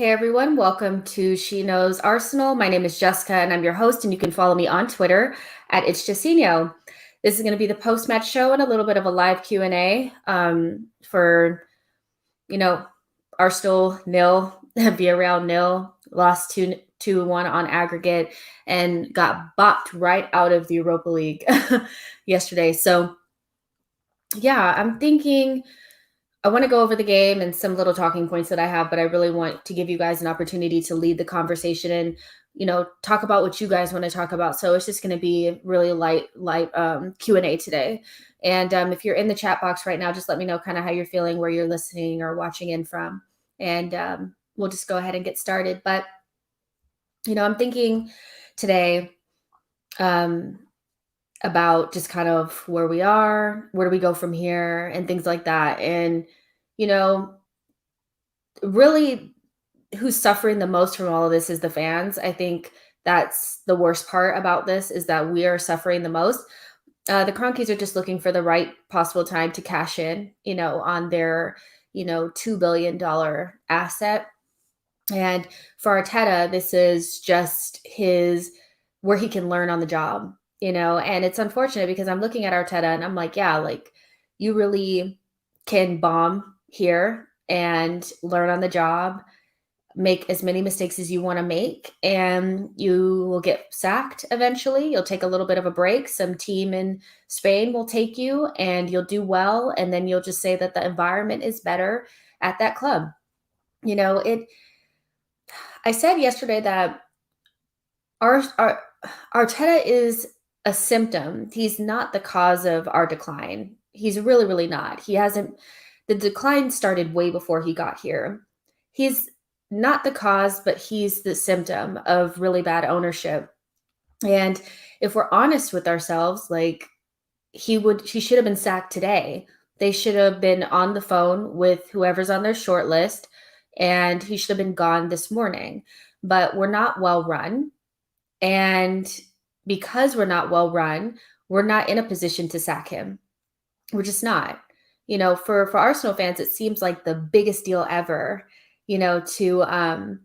Hey everyone, welcome to She Knows Arsenal. My name is Jessica and I'm your host, and you can follow me on Twitter at It's Jessino. This is going to be the post-match show and a little bit of a live Q&A for, Arsenal nil, Villarreal nil, lost 2-1 on aggregate and got bopped right out of the Europa League yesterday. So yeah, I'm thinking I want to go over the game and some little talking points that I have, but I really want to give you guys an opportunity to lead the conversation and, talk about what you guys want to talk about. So it's just going to be really light Q&A today. And if you're in the chat box right now, just let me know kind of how you're feeling, where you're listening or watching in from. And we'll just go ahead and get started. But, I'm thinking today about just kind of where we are, where do we go from here, and things like that. And, you know, really who's suffering the most from all of this is the fans. I think that's the worst part about this, is that we are suffering the most. The Cronkies are just looking for the right possible time to cash in, on their, $2 billion asset. And for Arteta, this is just where he can learn on the job, and it's unfortunate because I'm looking at Arteta and I'm like, yeah, like you really can bomb here and learn on the job, make as many mistakes as you want to make, and you will get sacked eventually. You'll take a little bit of a break. Some team in Spain will take you and you'll do well. And then you'll just say that the environment is better at that club. I said yesterday that our Arteta is a symptom. He's not the cause of our decline. He's really, really not. The decline started way before he got here. He's not the cause, but he's the symptom of really bad ownership. And if we're honest with ourselves, like he should have been sacked today. They should have been on the phone with whoever's on their short list, and he should have been gone this morning. But we're not well run. And because we're not well run, we're not in a position to sack him. We're just not. For Arsenal fans, it seems like the biggest deal ever, to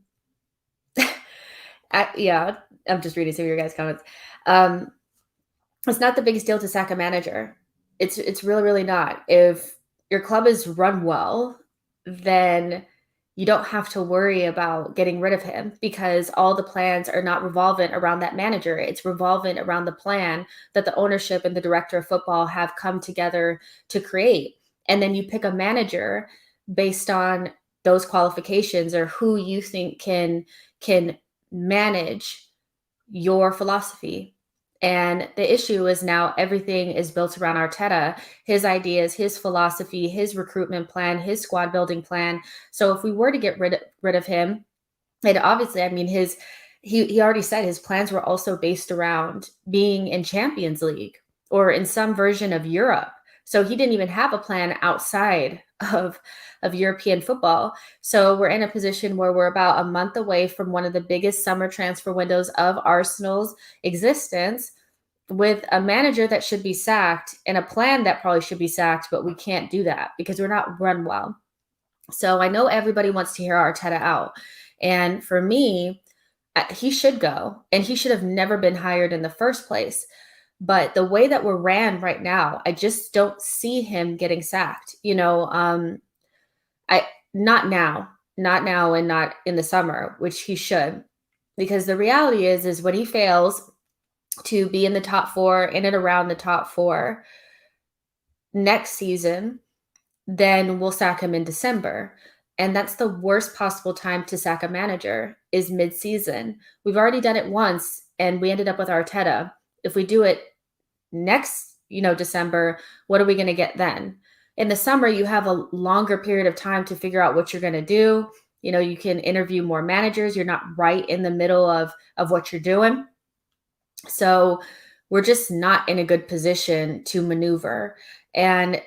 yeah, I'm just reading some of your guys' comments. It's not the biggest deal to sack a manager. It's really, really not. If your club is run well, then you don't have to worry about getting rid of him, because all the plans are not revolvent around that manager. It's revolvent around the plan that the ownership and the director of football have come together to create. And then you pick a manager based on those qualifications, or who you think can manage your philosophy. And the issue is now everything is built around Arteta, his ideas, his philosophy, his recruitment plan, his squad building plan. So if we were to get rid of him, and obviously, I mean, he already said his plans were also based around being in Champions League or in some version of Europe. So he didn't even have a plan outside of European football. So we're in a position where we're about a month away from one of the biggest summer transfer windows of Arsenal's existence, with a manager that should be sacked and a plan that probably should be sacked, but we can't do that because we're not run well. So I know everybody wants to hear Arteta out. And for me, he should go, and he should have never been hired in the first place. But the way that we're ran right now, I just don't see him getting sacked. Not now, and not in the summer, which he should, because the reality is when he fails to be in the top four, in and around the top four next season, then we'll sack him in December. And that's the worst possible time to sack a manager, is mid-season. We've already done it once and we ended up with Arteta. If we do it next, December, what are we going to get then? In the summer, you have a longer period of time to figure out what you're going to do. You can interview more managers. You're not right in the middle of what you're doing. So we're just not in a good position to maneuver. And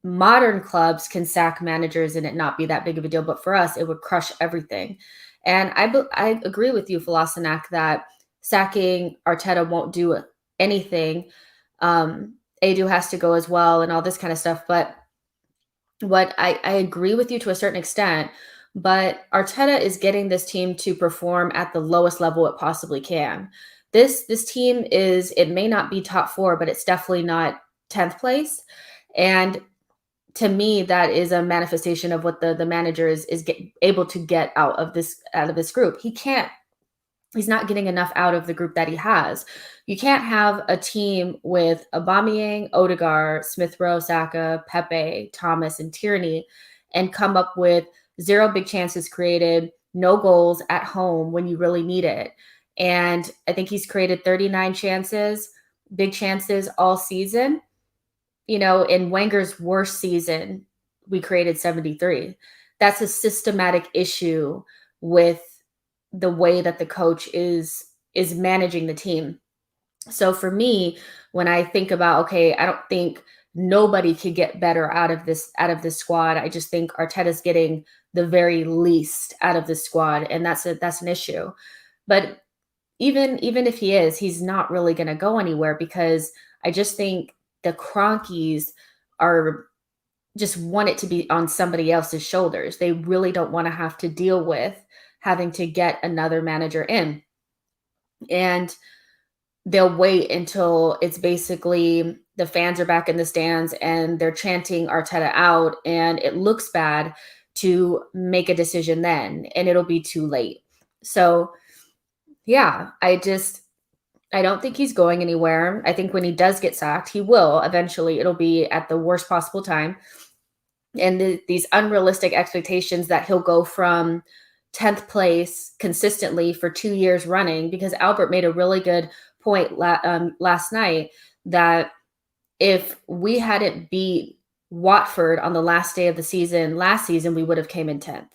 modern clubs can sack managers and it not be that big of a deal. But for us, it would crush everything. And I agree with you, Falasanak, that sacking Arteta won't do anything. Adu has to go as well and all this kind of stuff. But what I agree with you to a certain extent. but Arteta is getting this team to perform at the lowest level it possibly can. This team is, it may not be top 4, but it's definitely not 10th place. And to me, that is a manifestation of what the manager is able to get out of this group. He's not getting enough out of the group that he has. You can't have a team with Aubameyang, Odegaard, Smith Rowe, Saka, Pepe, Thomas, and Tierney and come up with 0 big chances created, no goals at home when you really need it. And I think he's created 39 chances, big chances all season. In Wenger's worst season, we created 73. That's a systematic issue with the way that the coach is managing the team. So for me, when I think about, okay, I don't think nobody could get better out of this squad. I just think Arteta's getting the very least out of this squad, and that's an issue. But even if he is, he's not really going to go anywhere, because I just think the Cronkies are just want it to be on somebody else's shoulders. They really don't want to have to deal with having to get another manager in. And they'll wait until it's basically the fans are back in the stands and they're chanting Arteta out and it looks bad to make a decision then, and it'll be too late. So yeah, I don't think he's going anywhere. I think when he does get sacked, he will eventually. It'll be at the worst possible time. And these unrealistic expectations that he'll go from 10th place consistently for 2 years running, because Albert made a really good point last night that if we hadn't beat Watford on the last day of the season last season, we would have came in 10th.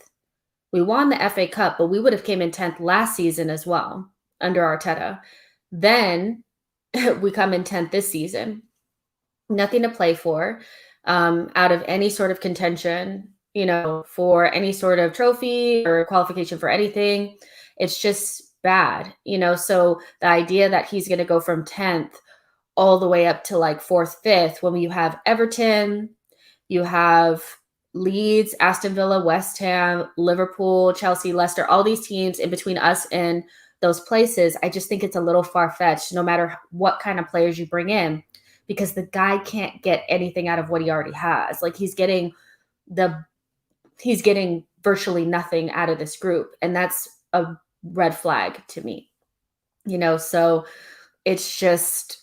We won the FA Cup, but we would have came in 10th last season as well under Arteta. Then we come in 10th this season. Nothing to play for, out of any sort of contention, for any sort of trophy or qualification for anything. It's just bad, so the idea that he's going to go from 10th all the way up to like 4th, 5th, when you have Everton, you have Leeds, Aston Villa, West Ham, Liverpool, Chelsea, Leicester, all these teams in between us and those places, I just think it's a little far-fetched, no matter what kind of players you bring in, because the guy can't get anything out of what he already has. Like he's getting virtually nothing out of this group, and that's a red flag to me. So it's just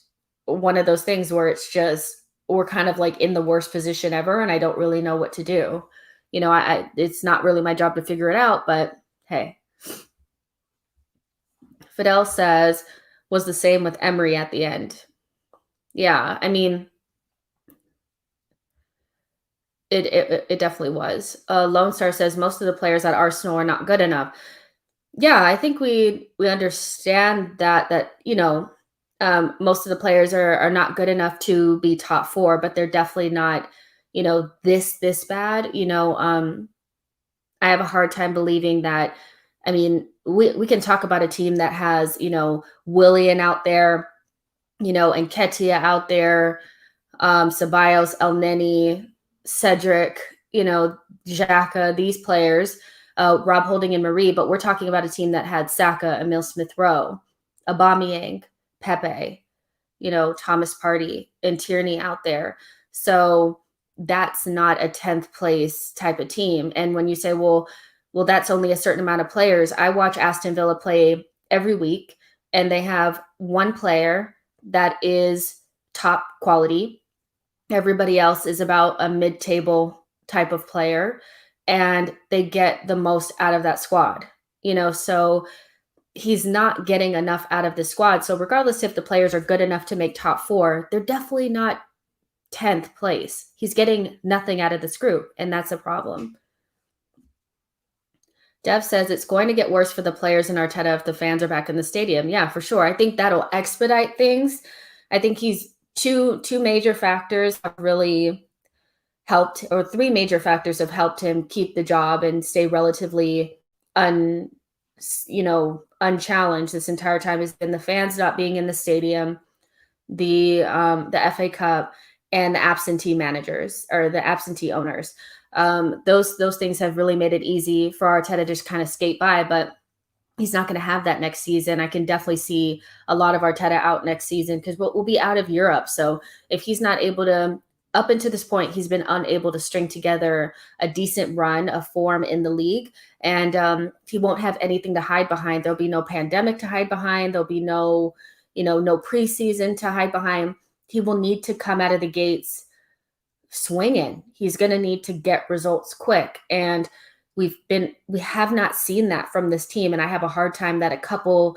one of those things where it's just, we're kind of like in the worst position ever, and I don't really know what to do. It's not really my job to figure it out, but hey. Fidel says, was the same with Emery at the end. Yeah, I mean, it definitely was. Lone Star says most of the players at Arsenal are not good enough. Yeah, I think we understand that most of the players are not good enough to be top 4, but they're definitely not, this bad. I have a hard time believing that. I mean, we can talk about a team that has, Willian out there, and Ketia out there, Ceballos, Elneny, Cedric, Xhaka, these players, Rob Holding and Marie, but we're talking about a team that had Saka, Emil Smith-Rowe, Aubameyang, Pepe, Thomas Partey, and Tierney out there. So that's not a 10th place type of team. And when you say, well, that's only a certain amount of players. I watch Aston Villa play every week, and they have one player that is top quality. Everybody else is about a mid-table type of player, and they get the most out of that squad. So he's not getting enough out of the squad. So regardless if the players are good enough to make top 4, they're definitely not 10th place. He's getting nothing out of this group, and that's a problem. Dev says it's going to get worse for the players in Arteta if the fans are back in the stadium. Yeah, for sure. I think that'll expedite things. I think he's two major factors have really helped, or 3 major factors have helped him keep the job and stay relatively unchallenged this entire time. Has been the fans not being in the stadium, the FA Cup, and the absentee managers or the absentee owners. Those things have really made it easy for Arteta to just kind of skate by, but he's not going to have that next season. I can definitely see a lot of Arteta out next season because we'll be out of Europe. So if he's not able to, up until this point, he's been unable to string together a decent run of form in the league, and he won't have anything to hide behind. There'll be no pandemic to hide behind. There'll be no, no preseason to hide behind. He will need to come out of the gates swinging. He's going to need to get results quick, and we have not seen that from this team, and I have a hard time that a couple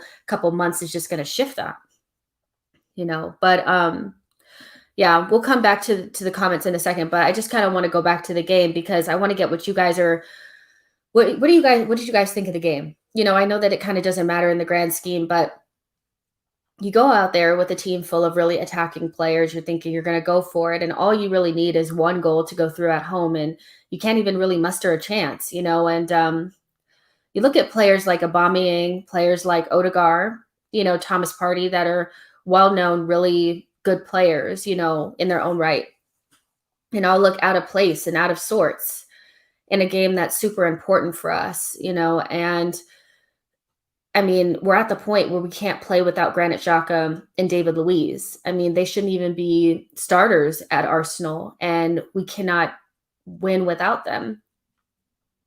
months is just going to shift that, but yeah, we'll come back to the comments in a second, but I just kind of want to go back to the game because I want to get what you guys are what did you guys think of the game? I know that it kind of doesn't matter in the grand scheme, but you go out there with a team full of really attacking players. You're thinking you're going to go for it, and all you really need is one goal to go through at home, and you can't even really muster a chance, And you look at players like Aubameyang, players like Odegaard, Thomas Partey, that are well-known, really good players, in their own right, and all look out of place and out of sorts in a game that's super important for us, and I mean, we're at the point where we can't play without Granit Xhaka and David Luiz. I mean, they shouldn't even be starters at Arsenal, and we cannot win without them.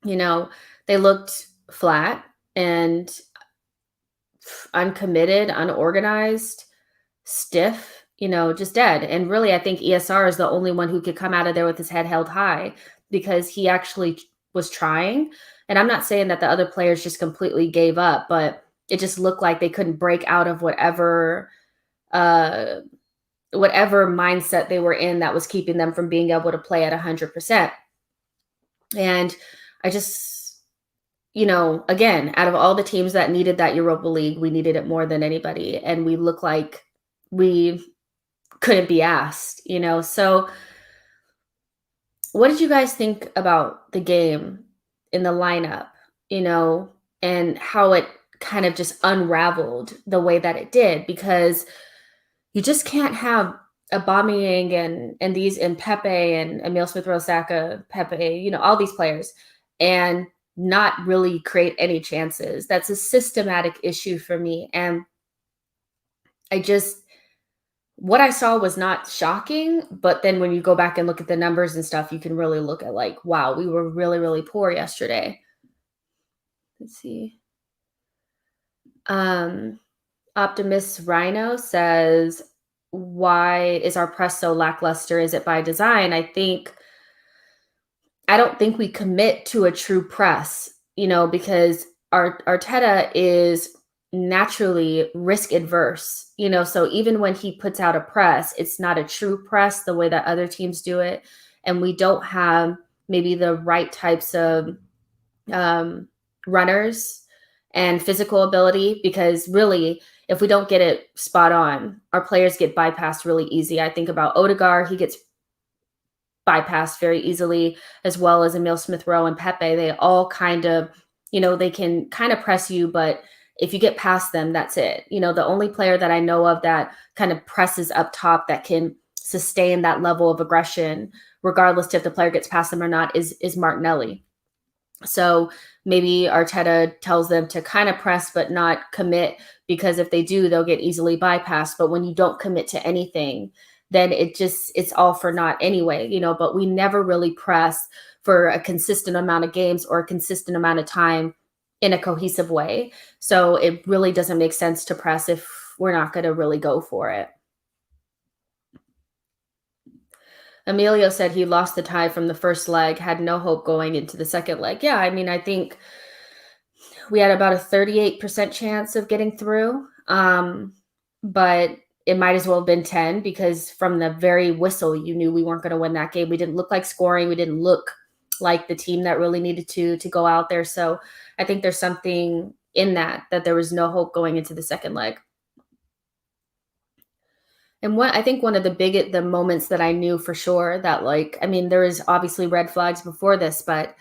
They looked flat and uncommitted, unorganized, stiff, just dead. And really, I think ESR is the only one who could come out of there with his head held high because he actually was trying. And I'm not saying that the other players just completely gave up, but it just looked like they couldn't break out of whatever mindset they were in that was keeping them from being able to play at 100%. And I just, again, out of all the teams that needed that Europa League, we needed it more than anybody. And we look like we couldn't be asked, So what did you guys think about the game in the lineup, and how it kind of just unraveled the way that it did? Because you just can't have Aubameyang and Pepe and Emile Smith-Rowe, Saka, Pepe, all these players, and not really create any chances. That's a systematic issue for me. And what I saw was not shocking, but then when you go back and look at the numbers and stuff, you can really look at like, wow, we were really, really poor yesterday. Let's see. Optimist Rhino says, why is our press so lackluster? Is it by design? I don't think we commit to a true press, because Arteta is naturally risk adverse, so even when he puts out a press, it's not a true press the way that other teams do it. And we don't have maybe the right types of runners and physical ability, because really, if we don't get it spot on, our players get bypassed really easy. I think about Odegaard, he gets bypassed very easily, as well as Emile Smith-Rowe and Pepe. They all kind of, they can kind of press you, but if you get past them, that's it. The only player that I know of that kind of presses up top that can sustain that level of aggression, regardless if the player gets past them or not, is Martinelli. So maybe Arteta tells them to kind of press but not commit, because if they do, they'll get easily bypassed. But when you don't commit to anything, then it's all for naught anyway, but we never really press for a consistent amount of games or a consistent amount of time in a cohesive way. So it really doesn't make sense to press if we're not going to really go for it. Emilio said he lost the tie from the first leg, had no hope going into the second leg. Yeah, I mean, I think we had about a 38% chance of getting through, but it might as well have been 10, because from the very whistle, you knew we weren't going to win that game. We didn't look like scoring. We didn't look like the team that really needed to go out there. So I think there's something in that there was no hope going into the second leg. And I think one of the moments that I knew for sure that, there is obviously red flags before this, but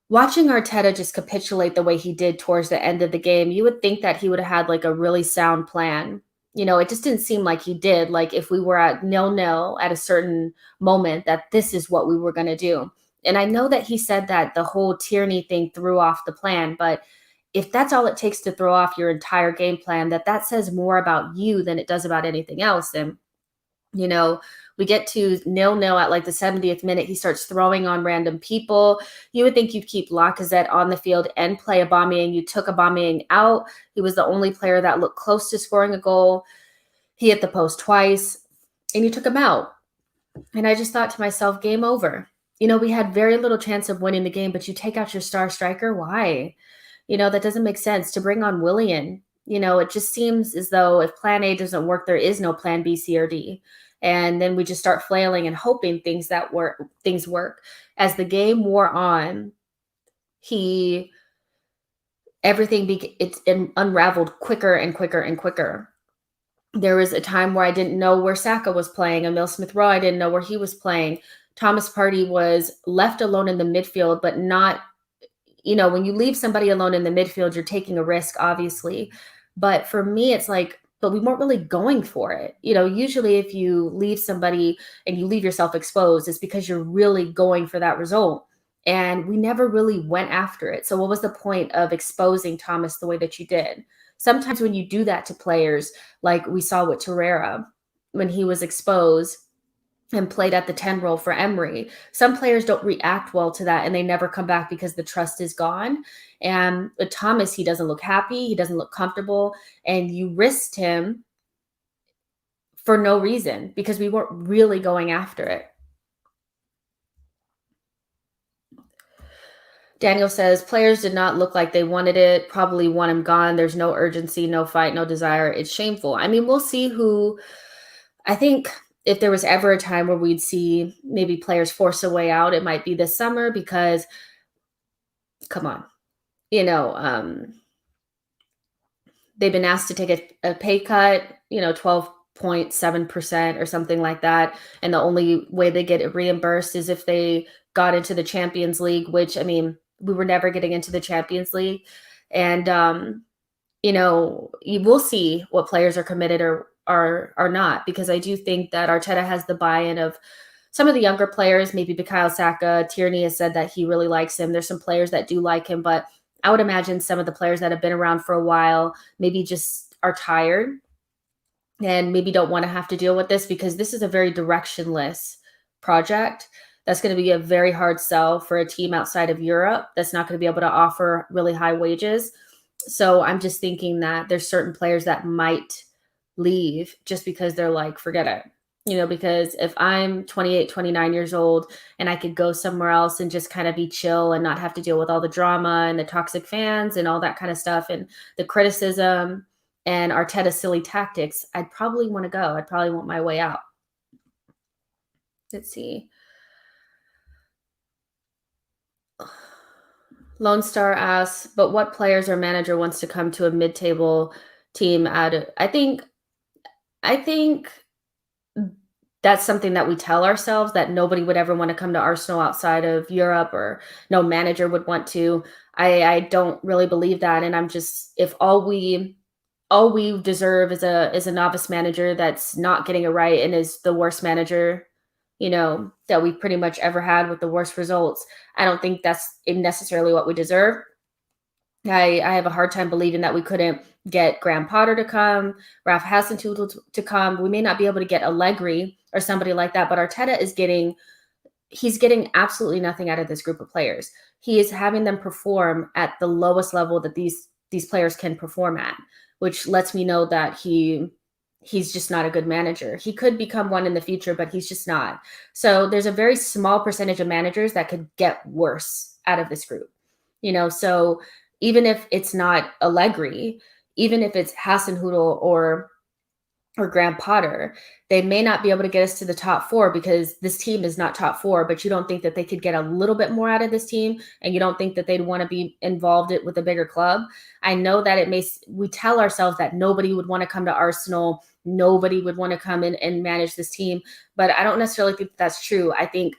watching Arteta just capitulate the way he did towards the end of the game, you would think that he would have had a really sound plan It just didn't seem like he did. Like if we were at 0-0 at a certain moment, that this is what we were going to do. And I know that he said that the whole Tierney thing threw off the plan, but if that's all it takes to throw off your entire game plan, that says more about you than it does about anything else. And you know, we get to 0-0 at like the 70th minute. He starts throwing on random people. You would think you'd keep Lacazette on the field and play Aubameyang. You took Aubameyang out. He was the only player that looked close to scoring a goal. He hit the post twice, and you took him out. And I just thought to myself, game over. We had very little chance of winning the game, but you take out your star striker. Why? That doesn't make sense. To bring on Willian, it just seems as though if plan A doesn't work, there is no plan B, C, or D. And then we just start flailing and hoping things work. As the game wore on, it unraveled quicker and quicker and quicker. There was a time where I didn't know where Saka was playing. Emile Smith-Rowe, I didn't know where he was playing. Thomas Partey was left alone in the midfield, but not, when you leave somebody alone in the midfield, you're taking a risk, obviously. But for me, it's like, but we weren't really going for it. Usually if you leave somebody and you leave yourself exposed, it's because you're really going for that result. And we never really went after it. So what was the point of exposing Thomas the way that you did? Sometimes when you do that to players, like we saw with Torreira, when he was exposed and played at the 10 role for Emery, some players don't react well to that and they never come back because the trust is gone. And with Thomas, he doesn't look happy. He doesn't look comfortable. And you risked him for no reason because we weren't really going after it. Daniel says, players did not look like they wanted it. Probably want him gone. There's no urgency, no fight, no desire. It's shameful. I mean, we'll see who. I think if there was ever a time where we'd see maybe players force a way out, it might be this summer because, come on, they've been asked to take a pay cut, 12.7% or something like that. And the only way they get it reimbursed is if they got into the Champions League, which, I mean, we were never getting into the Champions League. And, you will see what players are committed or are not, because I do think that Arteta has the buy-in of some of the younger players. Maybe Bukayo Saka. Tierney has said that he really likes him. There's some players that do like him, but I would imagine some of the players that have been around for a while maybe just are tired and maybe don't want to have to deal with this, because this is a very directionless project. That's going to be a very hard sell for a team outside of Europe that's not going to be able to offer really high wages. So I'm just thinking that there's certain players that might leave just because they're like, forget it. Because if I'm 28, 29 years old and I could go somewhere else and just kind of be chill and not have to deal with all the drama and the toxic fans and all that kind of stuff and the criticism and Arteta's silly tactics, I'd probably want to go. I'd probably want my way out. Let's see. Lone Star asks, but what players or manager wants to come to a mid-table team I think that's something that we tell ourselves, that nobody would ever want to come to Arsenal outside of Europe, or no manager would want to. I don't really believe that. And I'm just, if all we deserve is a novice manager that's not getting it right and is the worst manager, that we've pretty much ever had with the worst results, I don't think that's necessarily what we deserve. I have a hard time believing that we couldn't get Graham Potter to come, Ralph Hasenhüttl to come. We may not be able to get Allegri or somebody like that, but Arteta he's getting absolutely nothing out of this group of players. He is having them perform at the lowest level that these players can perform at, which lets me know that he's just not a good manager. He could become one in the future, but he's just not. So there's a very small percentage of managers that could get worse out of this group. So even if it's not Allegri, even if it's Hasenhüttl or Graham Potter, they may not be able to get us to the top four because this team is not top four, but you don't think that they could get a little bit more out of this team, and you don't think that they'd want to be involved with a bigger club. I know that we tell ourselves that nobody would want to come to Arsenal, nobody would want to come in and manage this team, but I don't necessarily think that's true. I think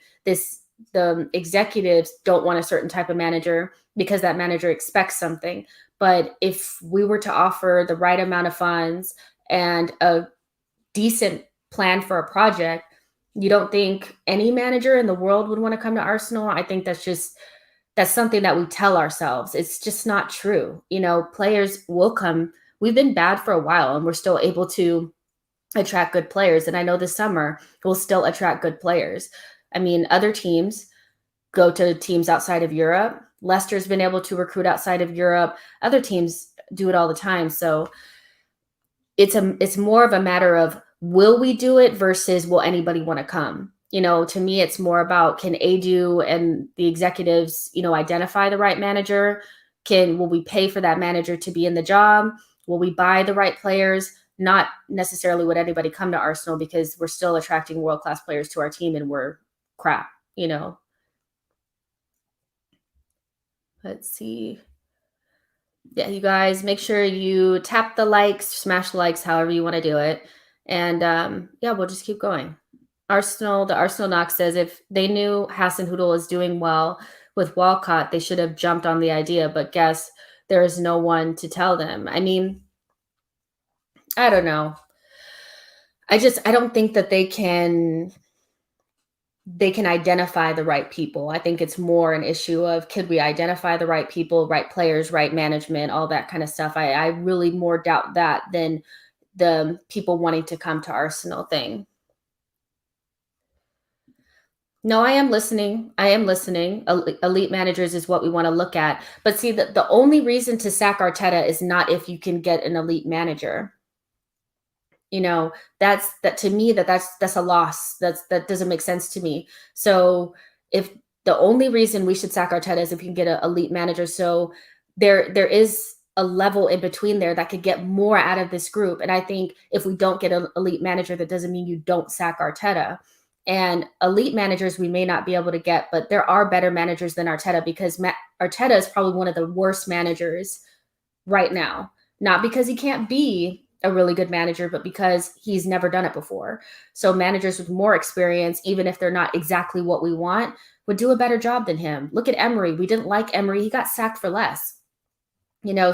the executives don't want a certain type of manager because that manager expects something. But if we were to offer the right amount of funds and a decent plan for a project, you don't think any manager in the world would want to come to Arsenal? I think that's something that we tell ourselves. It's just not true. Players will come. We've been bad for a while and we're still able to attract good players. And I know this summer we'll still attract good players. I mean, other teams go to teams outside of Europe. Leicester's been able to recruit outside of Europe. Other teams do it all the time. So it's more of a matter of, will we do it versus will anybody want to come? To me, it's more about, can Adu and the executives, identify the right manager? Will we pay for that manager to be in the job? Will we buy the right players? Not necessarily would anybody come to Arsenal, because we're still attracting world-class players to our team and we're crap. Let's see. Yeah, you guys, make sure you tap the likes, smash the likes, however you want to do it. And yeah, we'll just keep going. The Arsenal Knock says, if they knew Hasenhüttl is doing well with Walcott, they should have jumped on the idea, but guess there is no one to tell them. I mean, I don't know. I don't think that they can identify the right people. I think it's more an issue of, could we identify the right people, right players, right management, all that kind of stuff. I really more doubt that than the people wanting to come to Arsenal thing. No, I am listening. Elite managers is what we want to look at. But see, the only reason to sack Arteta is not if you can get an elite manager. That's to me, that's a loss. That doesn't make sense to me. So if the only reason we should sack Arteta is if you can get an elite manager, so there is a level in between there that could get more out of this group. And I think if we don't get an elite manager, that doesn't mean you don't sack Arteta. And elite managers we may not be able to get, but there are better managers than Arteta, because Arteta is probably one of the worst managers right now. Not because he can't be a really good manager, but because he's never done it before. So managers with more experience, even if they're not exactly what we want, would do a better job than him. Look at Emery. We didn't like Emery. He got sacked for less.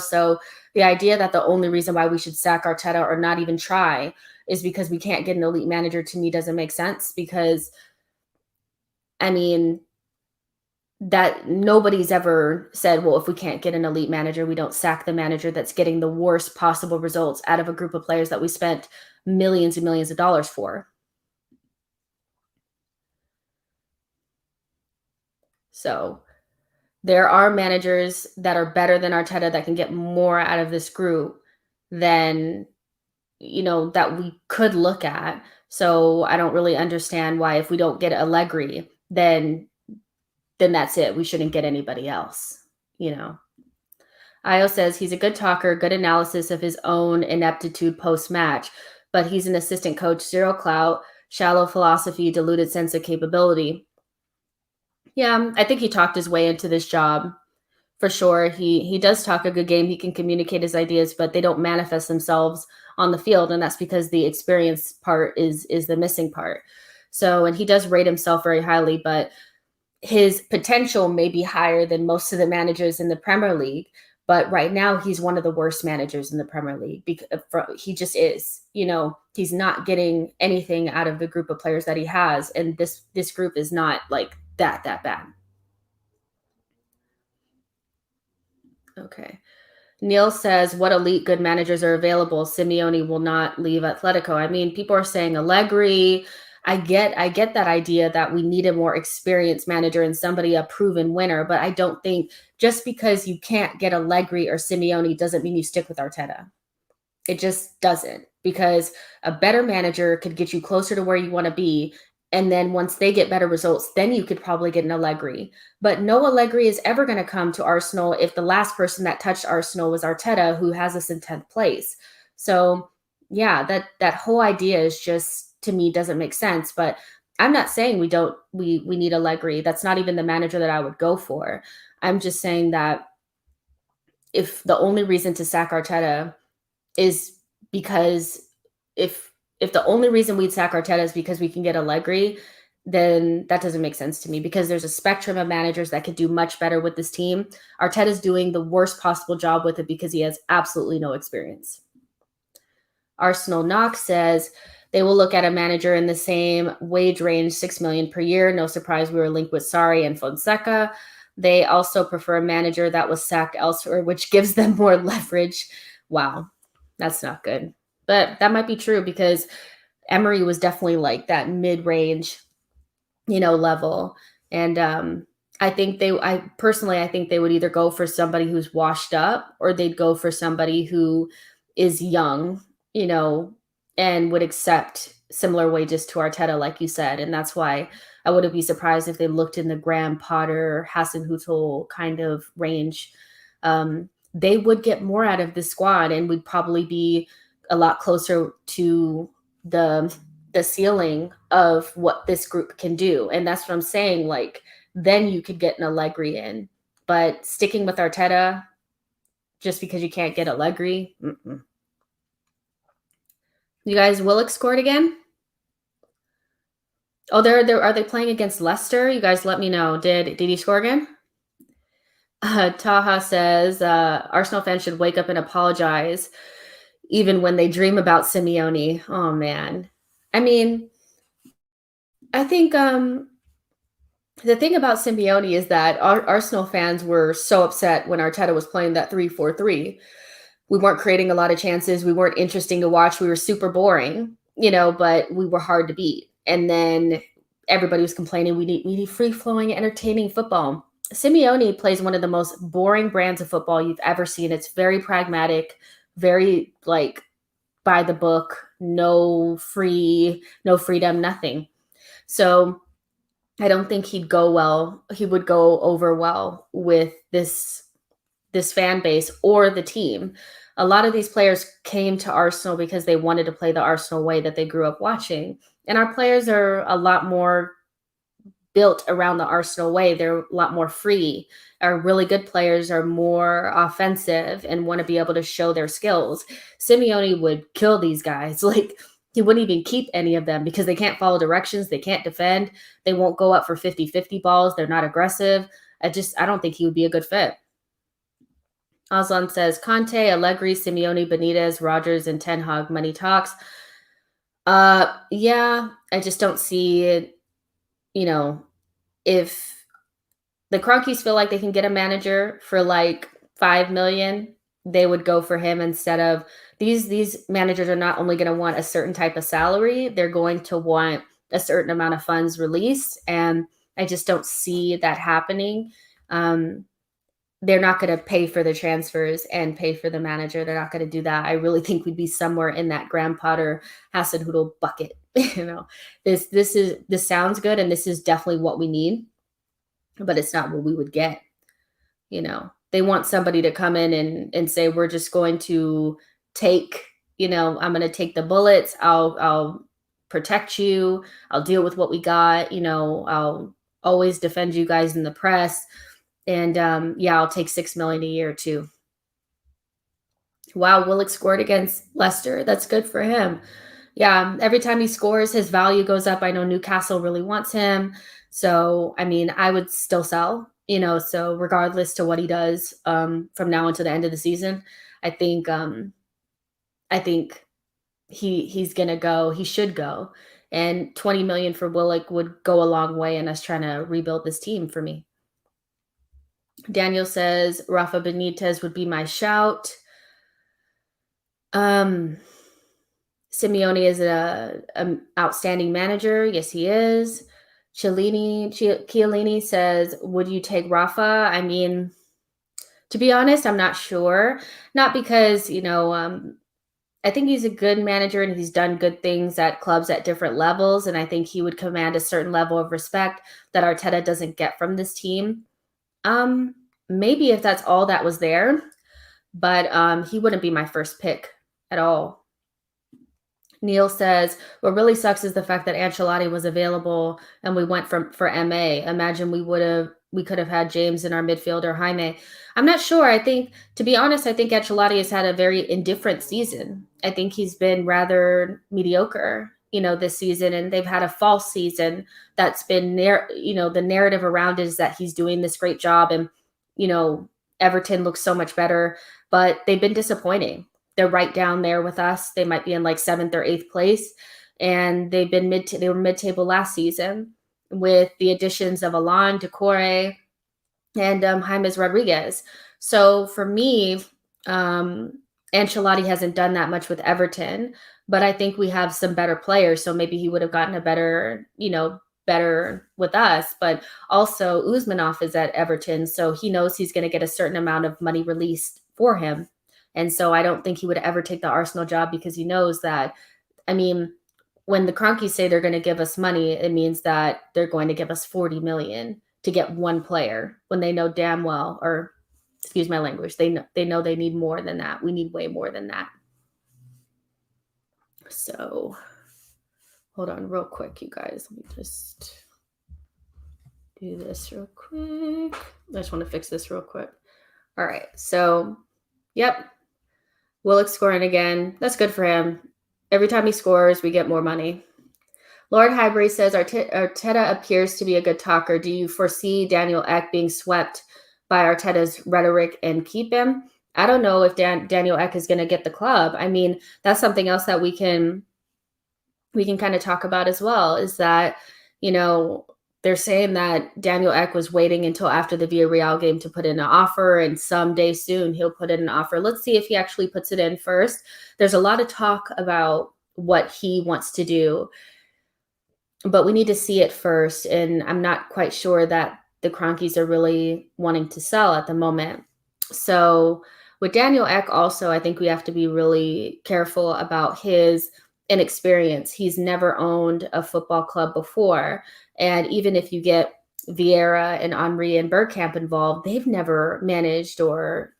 So the idea that the only reason why we should sack Arteta or not even try is because we can't get an elite manager, to me doesn't make sense, because I mean, that nobody's ever said, well, if we can't get an elite manager, we don't sack the manager that's getting the worst possible results out of a group of players that we spent millions and millions of dollars for. So there are managers that are better than Arteta that can get more out of this group than, that we could look at. So I don't really understand why, if we don't get Allegri, then that's it. We shouldn't get anybody else. Io says he's a good talker, good analysis of his own ineptitude post-match, but he's an assistant coach, zero clout, shallow philosophy, diluted sense of capability. Yeah, I think he talked his way into this job for sure. He does talk a good game. He can communicate his ideas, but they don't manifest themselves on the field, and that's because the experience part is the missing part. So, and he does rate himself very highly, but his potential may be higher than most of the managers in the Premier League. But right now, he's one of the worst managers in the Premier League. He just is. He's not getting anything out of the group of players that he has, and this group is not like that bad. Okay. Neil says, what elite good managers are available? Simeone will not leave Atletico. I mean, people are saying Allegri. I get that idea that we need a more experienced manager and somebody, a proven winner, but I don't think just because you can't get Allegri or Simeone doesn't mean you stick with Arteta. It just doesn't, because a better manager could get you closer to where you want to be. And then once they get better results, then you could probably get an Allegri. But no Allegri is ever going to come to Arsenal if the last person that touched Arsenal was Arteta, who has us in 10th place. So yeah, that whole idea is just, to me, doesn't make sense. But I'm not saying we need Allegri. That's not even the manager that I would go for. I'm just saying that if the only reason to sack Arteta is because if the only reason we'd sack Arteta is because we can get Allegri, then that doesn't make sense to me, because there's a spectrum of managers that could do much better with this team. Arteta's doing the worst possible job with it because he has absolutely no experience. Arsenal Knox says they will look at a manager in the same wage range, 6 million per year. No surprise we were linked with Sarri and Fonseca. They also prefer a manager that was sacked elsewhere, which gives them more leverage. Wow, that's not good. But that might be true because Emery was definitely like that mid-range, level. And I personally think they would either go for somebody who's washed up or they'd go for somebody who is young, you know, and would accept similar wages to Arteta, like you said. And that's why I wouldn't be surprised if they looked in the Graham Potter, Hassan Hutel kind of range. They would get more out of the squad and would probably be a lot closer to the ceiling of what this group can do. And that's what I'm saying. Like, then you could get an Allegri in. But sticking with Arteta just because you can't get Allegri, You guys, Willock scored again? Oh, are they playing against Leicester? You guys let me know. Did he score again? Taha says Arsenal fans should wake up and apologize even when they dream about Simeone. Oh man. I mean, I think the thing about Simeone is that Arsenal fans were so upset when Arteta was playing that 3-4-3. We weren't creating a lot of chances. We weren't interesting to watch. We were super boring, but we were hard to beat. And then everybody was complaining we need free-flowing, entertaining football. Simeone plays one of the most boring brands of football you've ever seen. It's very pragmatic, very like by the book, no freedom, nothing. So I don't think he would go over well with this fan base or the team. A lot of these players came to Arsenal because they wanted to play the Arsenal way that they grew up watching. And our players are a lot more built around the Arsenal way. They're a lot more free. Our really good players are more offensive and want to be able to show their skills. Simeone would kill these guys. Like, he wouldn't even keep any of them because they can't follow directions. They can't defend. They won't go up for 50-50 balls. They're not aggressive. I don't think he would be a good fit. Aslan says, Conte, Allegri, Simeone, Benitez, Rodgers, and Ten Hag, money talks. Yeah, I just don't see it. If the Cronkies feel like they can get a manager for like 5 million, they would go for him instead of these managers are not only going to want a certain type of salary, they're going to want a certain amount of funds released. And I just don't see that happening. They're not going to pay for the transfers and pay for the manager. They're not going to do that. I really think we'd be somewhere in that Graham Potter, Hassan Hutel bucket. This sounds good, and this is definitely what we need, but it's not what we would get. They want somebody to come in and say, we're just going to take, I'm going to take the bullets. I'll protect you. I'll deal with what we got. I'll always defend you guys in the press. And I'll take 6 million a year too. Wow, Willock scored against Leicester. That's good for him. Yeah, every time he scores, his value goes up. I know Newcastle really wants him. So, I mean, I would still sell, so regardless to what he does from now until the end of the season, I think he's going to go. He should go. And 20 million for Willock would go a long way in us trying to rebuild this team for me. Daniel says Rafa Benitez would be my shout. Simeone is an outstanding manager. Yes, he is. Chiellini says, would you take Rafa? I mean, to be honest, I'm not sure. Not because, I think he's a good manager and he's done good things at clubs at different levels. And I think he would command a certain level of respect that Arteta doesn't get from this team. Maybe if that's all that was there, but he wouldn't be my first pick at all. Neil says, what really sucks is the fact that Ancelotti was available and we went for MA. Imagine we could have had James in our midfield or Jaime. I'm not sure. To be honest, I think Ancelotti has had a very indifferent season. I think he's been rather mediocre, this season, and they've had a false season that's been the narrative around it is that he's doing this great job and, Everton looks so much better, but they've been disappointing. they're right down there with us. They might be in like 7th or 8th place, and they were mid-table last season with the additions of Alon, Decore, and James Rodriguez. So for me, um, Ancelotti hasn't done that much with Everton, but I think we have some better players. So maybe he would have gotten a better, better with us. But also, Usmanov is at Everton, so he knows he's going to get a certain amount of money released for him. And so I don't think he would ever take the Arsenal job because he knows that. I mean, when the Cronkies say they're going to give us money, it means that they're going to give us 40 million to get one player when they know damn well, or excuse my language, they know they need more than that. We need way more than that. So hold on real quick, you guys. Let me just do this real quick. I just want to fix this real quick. All right. So, yep. Willock's scoring again. That's good for him. Every time he scores, we get more money. Lord Highbury says, Arteta appears to be a good talker. Do you foresee Daniel Ek being swept by Arteta's rhetoric and keep him? I don't know if Daniel Ek is going to get the club. I mean, that's something else that we can kind of talk about as well, is that, they're saying that Daniel Ek was waiting until after the Villarreal game to put in an offer, and someday soon he'll put in an offer. Let's see if he actually puts it in first. There's a lot of talk about what he wants to do, but we need to see it first. And I'm not quite sure that the Cronkies are really wanting to sell at the moment. So with Daniel Ek also, I think we have to be really careful about his inexperience. He's never owned a football club before. And even if you get Vieira and Henry and Bergkamp involved, they've never managed or,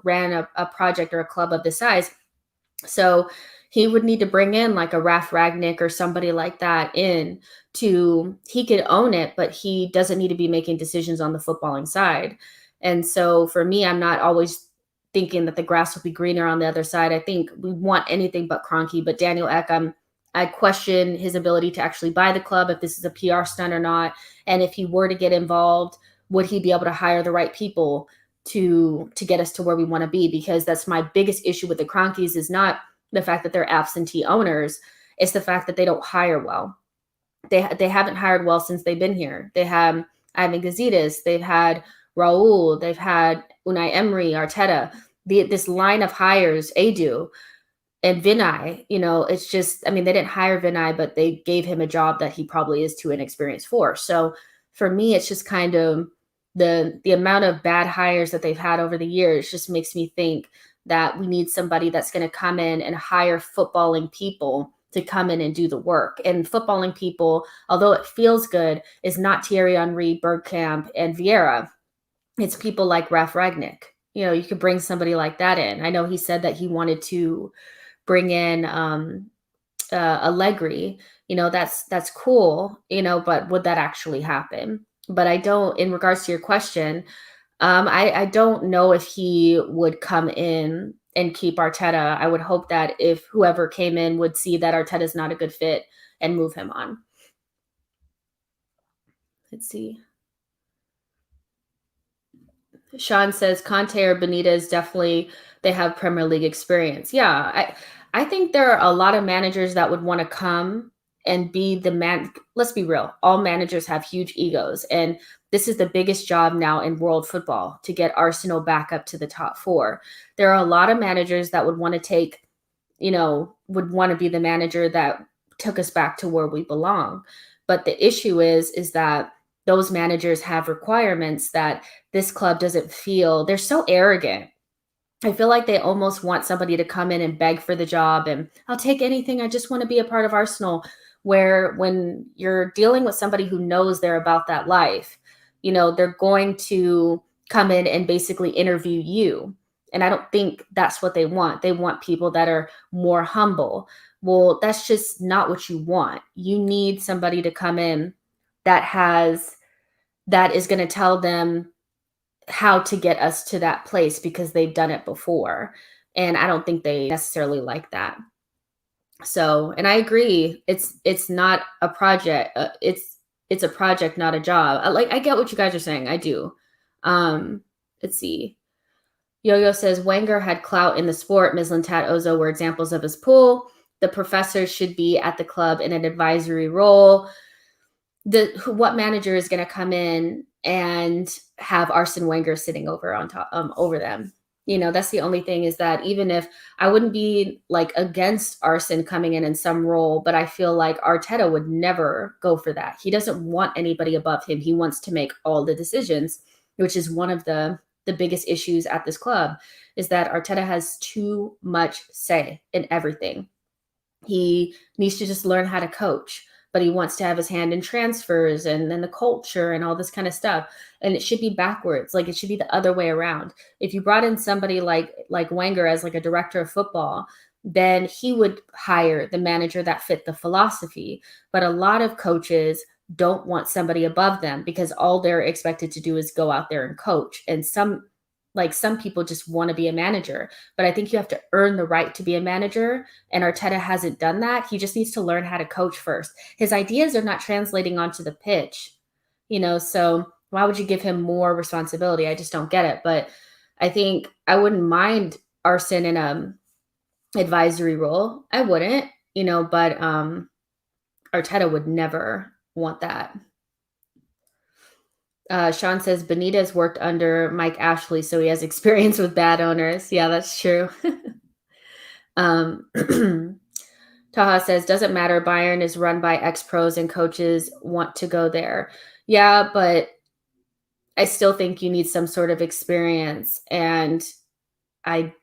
ran a project or a club of this size. So he would need to bring in like a Raf Ragnick or somebody like that in he could own it, but he doesn't need to be making decisions on the footballing side. And so for me, I'm not always thinking that the grass will be greener on the other side. I think we want anything but Kroenke, but Daniel Ek, I question his ability to actually buy the club, if this is a PR stunt or not. And if he were to get involved, would he be able to hire the right people to get us to where we want to be? Because that's my biggest issue with the Cronkies, is not the fact that they're absentee owners. It's the fact that they don't hire well. They haven't hired well since they've been here. They have Ivan Gazidis, they've had Raul, they've had Unai Emery, Arteta, this line of hires, Edu and Vinay, it's just, they didn't hire Vinay, but they gave him a job that he probably is too inexperienced for. So for me, it's just kind of the amount of bad hires that they've had over the years just makes me think that we need somebody that's going to come in and hire footballing people to come in and do the work. And footballing people, although it feels good, is not Thierry Henry, Bergkamp, and Vieira. It's people like Raf Ragnick. You could bring somebody like that in. I know he said that he wanted to bring in Allegri. That's cool, but would that actually happen? But I don't, in regards to your question, I don't know if he would come in and keep Arteta. I would hope that if whoever came in would see that Arteta is not a good fit and move him on. Let's see. Sean says Conte or Benitez, definitely they have Premier League experience. Yeah, I think there are a lot of managers that would want to come and be the man. Let's be real. All managers have huge egos. And this is the biggest job now in world football, to get Arsenal back up to the top 4. There are a lot of managers that would want to take, would want to be the manager that took us back to where we belong. But the issue is that those managers have requirements that this club doesn't feel. They're so arrogant. I feel like they almost want somebody to come in and beg for the job, and I'll take anything. I just want to be a part of Arsenal. Where when you're dealing with somebody who knows they're about that life, they're going to come in and basically interview you. And I don't think that's what they want. They want people that are more humble. Well, that's just not what you want. You need somebody to come in that is going to tell them how to get us to that place, because they've done it before. And I don't think they necessarily like that. So, and I agree, it's not a project. It's a project, not a job. I get what you guys are saying. I do. Let's see. Yo-Yo says Wenger had clout in the sport. Mislintat, Ozo were examples of his pull. The professor should be at the club in an advisory role. What manager is going to come in and have Arsene Wenger sitting over on top over them? That's the only thing, is that even if I wouldn't be like against Arsene coming in some role, but I feel like Arteta would never go for that. He doesn't want anybody above him. He wants to make all the decisions, which is one of the biggest issues at this club, is that Arteta has too much say in everything. He needs to just learn how to coach, but he wants to have his hand in transfers and then the culture and all this kind of stuff. And it should be backwards. Like, it should be the other way around. If you brought in somebody like Wenger as like a director of football, then he would hire the manager that fit the philosophy. But a lot of coaches don't want somebody above them because all they're expected to do is go out there and coach. And some people just want to be a manager, but I think you have to earn the right to be a manager. And Arteta hasn't done that. He just needs to learn how to coach first. His ideas are not translating onto the pitch, so why would you give him more responsibility? I just don't get it. But I think I wouldn't mind Arsene in advisory role. I wouldn't, but Arteta would never want that. Sean says Benitez worked under Mike Ashley, so he has experience with bad owners. Yeah, that's true. Taha says, doesn't matter. Bayern is run by ex-pros and coaches want to go there. Yeah, but I still think you need some sort of experience. And I'm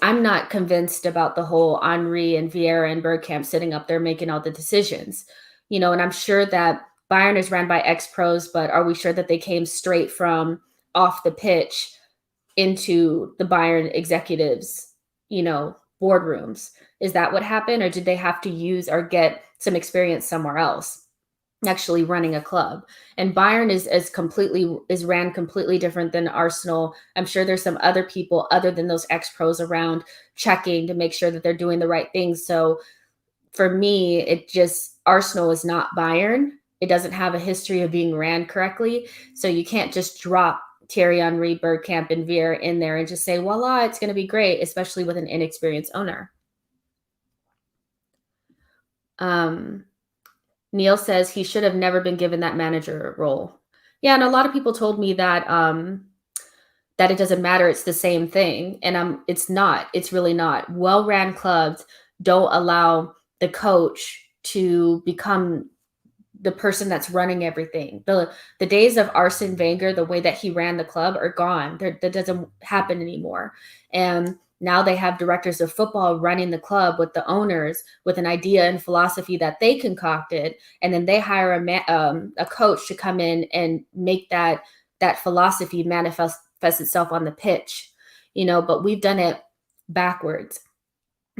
not convinced about the whole Henry and Vieira and Bergkamp sitting up there making all the decisions, and I'm sure that Bayern is run by ex-pros, but are we sure that they came straight from off the pitch into the Bayern executives, boardrooms? Is that what happened? Or did they have to use or get some experience somewhere else actually running a club? And Bayern is ran completely different than Arsenal. I'm sure there's some other people other than those ex-pros around checking to make sure that they're doing the right things. So for me, Arsenal is not Bayern. It doesn't have a history of being ran correctly. So you can't just drop Thierry Henry, Bergkamp, and Vieira in there and just say, voila, it's going to be great, especially with an inexperienced owner. Neil says he should have never been given that manager role. Yeah, and a lot of people told me that that it doesn't matter. It's the same thing. And it's not. It's really not. Well-ran clubs don't allow the coach to become the person that's running everything. The days of Arsene Wenger, the way that he ran the club, are gone. That doesn't happen anymore. And now they have directors of football running the club with the owners with an idea and philosophy that they concocted, and then they hire a coach to come in and make that philosophy manifest itself on the pitch. But we've done it backwards.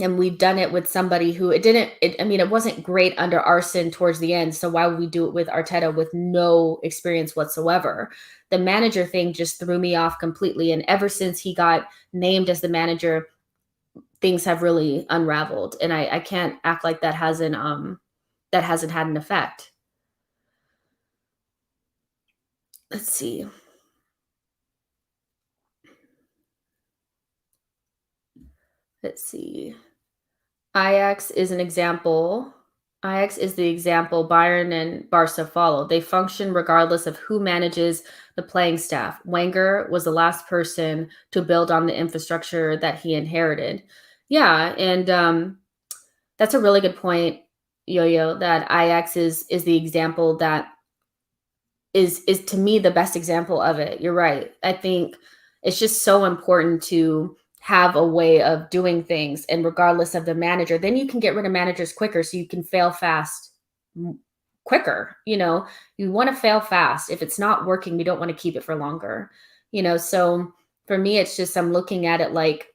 And we've done it with somebody who it wasn't great under Arsene towards the end. So why would we do it with Arteta with no experience whatsoever? The manager thing just threw me off completely. And ever since he got named as the manager, things have really unraveled. And I can't act like that hasn't had an effect. Let's see. Ajax is an example. Ajax is the example Bayern and Barca follow. They function regardless of who manages the playing staff. Wenger was the last person to build on the infrastructure that he inherited. Yeah, and that's a really good point, Yo-Yo, that Ajax is the example that is to me the best example of it. You're right. I think it's just so important to have a way of doing things, and regardless of the manager, then you can get rid of managers quicker, so you can fail fast quicker. You want to fail fast. If it's not working, we don't want to keep it for longer. So for me, it's just, I'm looking at it like,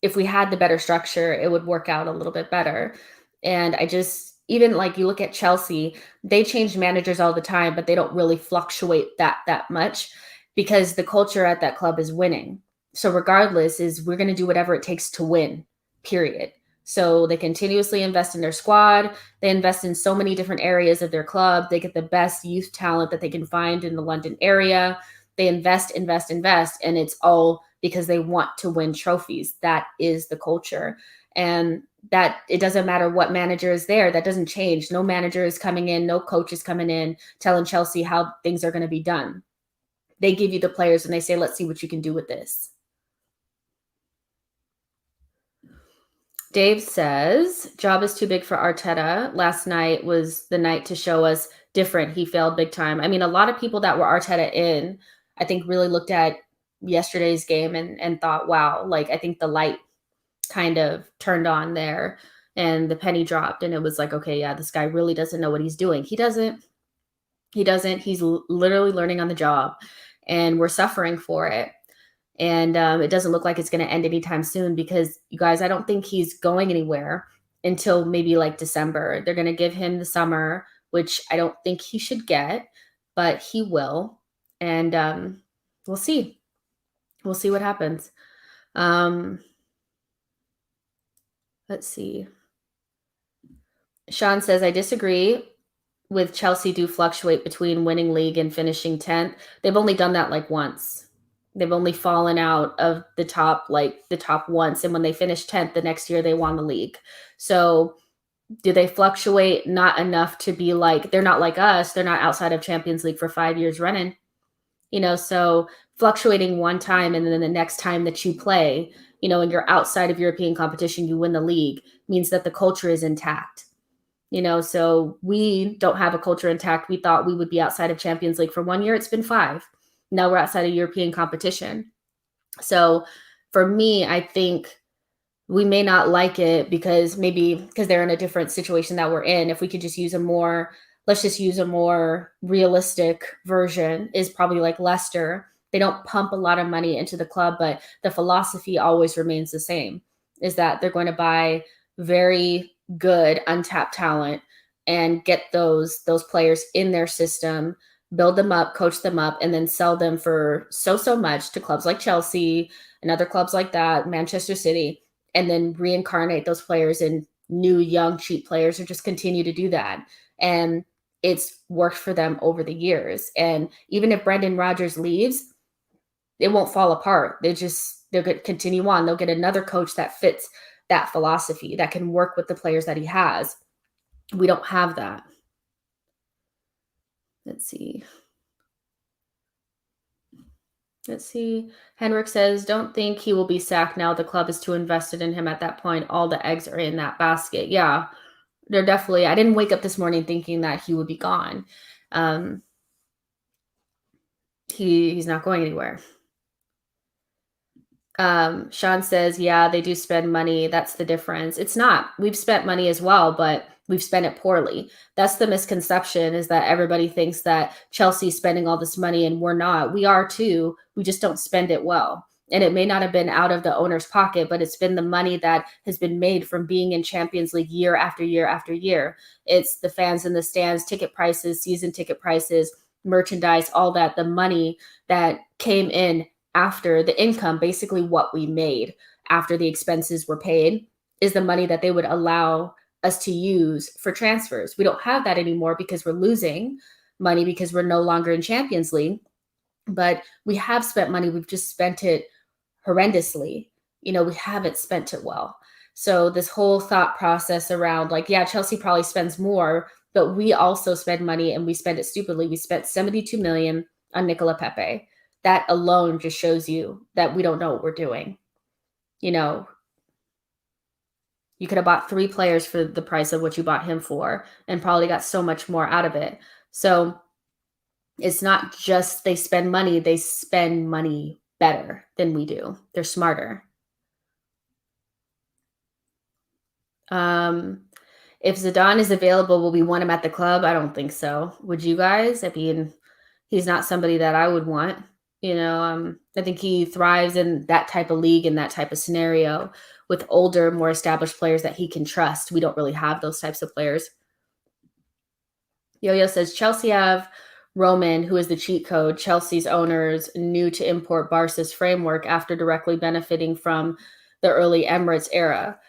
if we had the better structure, it would work out a little bit better. And even like, you look at Chelsea, they change managers all the time, but they don't really fluctuate that much because the culture at that club is winning. So regardless, we're going to do whatever it takes to win, period. So they continuously invest in their squad. They invest in so many different areas of their club. They get the best youth talent that they can find in the London area. They invest, and it's all because they want to win trophies. That is the culture. And that it doesn't matter what manager is there, that doesn't change. No manager is coming in, no coach is coming in telling Chelsea how things are going to be done. They give you the players and they say, let's see what you can do with this. Dave says, job is too big for Arteta. Last night was the night to show us different. He failed big time. I mean, a lot of people that were Arteta in, I think, really looked at yesterday's game and thought, wow, like, I think the light kind of turned on there and the penny dropped. And it was like, okay, yeah, this guy really doesn't know what he's doing. He doesn't. He's literally learning on the job, and we're suffering for it. And it doesn't look like it's going to end anytime soon because, you guys, I don't think he's going anywhere until maybe like December. They're going to give him the summer, which I don't think he should get, but he will. And we'll see. We'll see what happens. Let's see. Sean says, I disagree with Chelsea do fluctuate between winning league and finishing 10th. They've only done that like once. They've only fallen out of the top once. And when they finished 10th, the next year they won the league. So do they fluctuate? Not enough to be like, they're not like us. They're not outside of Champions League for 5 years running. So fluctuating one time and then the next time that you play, and you're outside of European competition, you win the league, means that the culture is intact. So we don't have a culture intact. We thought we would be outside of Champions League for 1 year. It's been 5. Now we're outside of European competition. So for me, I think we may not like it because they're in a different situation that we're in. If we could just use let's just use a more realistic version, is probably like Leicester. They don't pump a lot of money into the club, but the philosophy always remains the same, is that they're going to buy very good untapped talent and get those players in their system, build them up, coach them up, and then sell them for so much to clubs like Chelsea and other clubs like that, Manchester City, and then reincarnate those players in new, young, cheap players, or just continue to do that. And it's worked for them over the years. And even if Brendan Rodgers leaves, it won't fall apart. They'll going to continue on. They'll get another coach that fits that philosophy, that can work with the players that he has. We don't have that. Let's see. Henrik says, don't think he will be sacked now. The club is too invested in him at that point. All the eggs are in that basket. Yeah, they're definitely. I didn't wake up this morning thinking that he would be gone. He's not going anywhere. Sean says, yeah, they do spend money. That's the difference. It's not. We've spent money as well, but we've spent it poorly. That's the misconception, is that everybody thinks that Chelsea's spending all this money and we're not. We are too. We just don't spend it well. And it may not have been out of the owner's pocket, but it's been the money that has been made from being in Champions League year after year after year. It's the fans in the stands, ticket prices, season ticket prices, merchandise, all that, the money that came in after the income, basically what we made after the expenses were paid, is the money that they would allow us to use for transfers. We don't have that anymore because we're losing money because we're no longer in Champions League. But we have spent money. We've just spent it horrendously. We haven't spent it well. So this whole thought process around like, yeah, Chelsea probably spends more, but we also spend money and we spend it stupidly. We spent 72 million on Nicola Pepe. That alone just shows you that we don't know what we're doing. You could have bought 3 players for the price of what you bought him for and probably got so much more out of it. So it's not just they spend money better than we do. They're smarter. If Zidane is available, will we want him at the club? I don't think so. Would you guys? I mean, he's not somebody that I would want. I think he thrives in that type of league, in that type of scenario, with older, more established players that he can trust. We don't really have those types of players. Yo-Yo says, Chelsea have Roman, who is the cheat code. Chelsea's owners new to import Barca's framework after directly benefiting from the early Emirates era.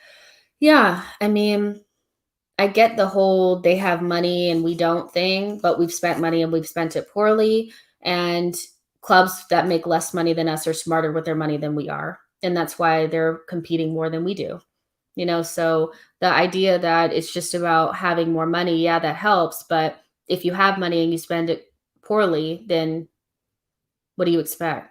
Yeah, I mean, I get the whole they have money and we don't thing, but we've spent money and we've spent it poorly. And clubs that make less money than us are smarter with their money than we are. And that's why they're competing more than we do. So the idea that it's just about having more money, yeah, that helps. But if you have money and you spend it poorly, then what do you expect?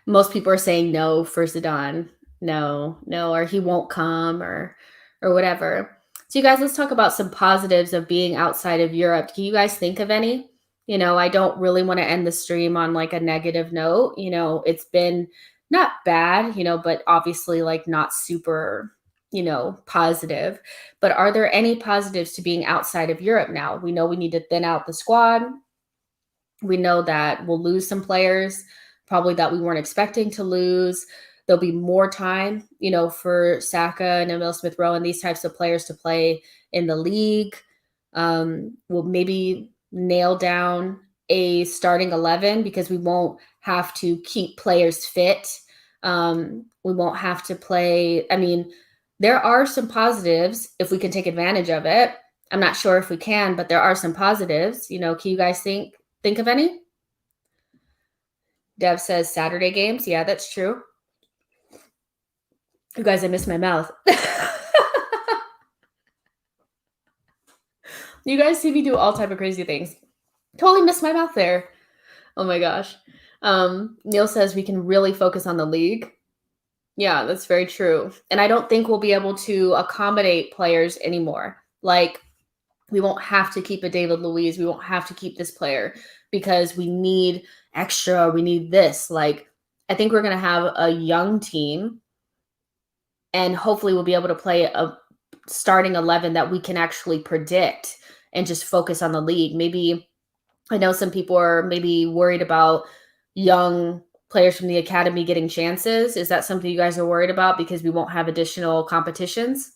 Most people are saying no for Zidane. No, no, or he won't come or whatever. So you guys, let's talk about some positives of being outside of Europe. Can you guys think of any? I don't really want to end the stream on like a negative note. It's been not bad, but obviously like not super, positive. But are there any positives to being outside of Europe now? We know we need to thin out the squad. We know that we'll lose some players, probably that we weren't expecting to lose. There'll be more time, for Saka and Emil Smith Rowe and these types of players to play in the league. We'll maybe nail down a starting 11 because we won't have to keep players fit. We won't have to play. I mean, there are some positives if we can take advantage of it. I'm not sure if we can, but there are some positives. Can you guys think of any? Dev says Saturday games. Yeah, that's true. You guys, I missed my mouth. You guys see me do all type of crazy things. Totally missed my mouth there. Oh my gosh. Neil says we can really focus on the league. Yeah, that's very true. And I don't think we'll be able to accommodate players anymore. Like, we won't have to keep a David Luiz. We won't have to keep this player because we need extra. We need this. Like, I think we're going to have a young team and hopefully we'll be able to play a starting 11 that we can actually predict and just focus on the league. Maybe I know some people are maybe worried about young players from the academy getting chances. Is that something you guys are worried about because we won't have additional competitions?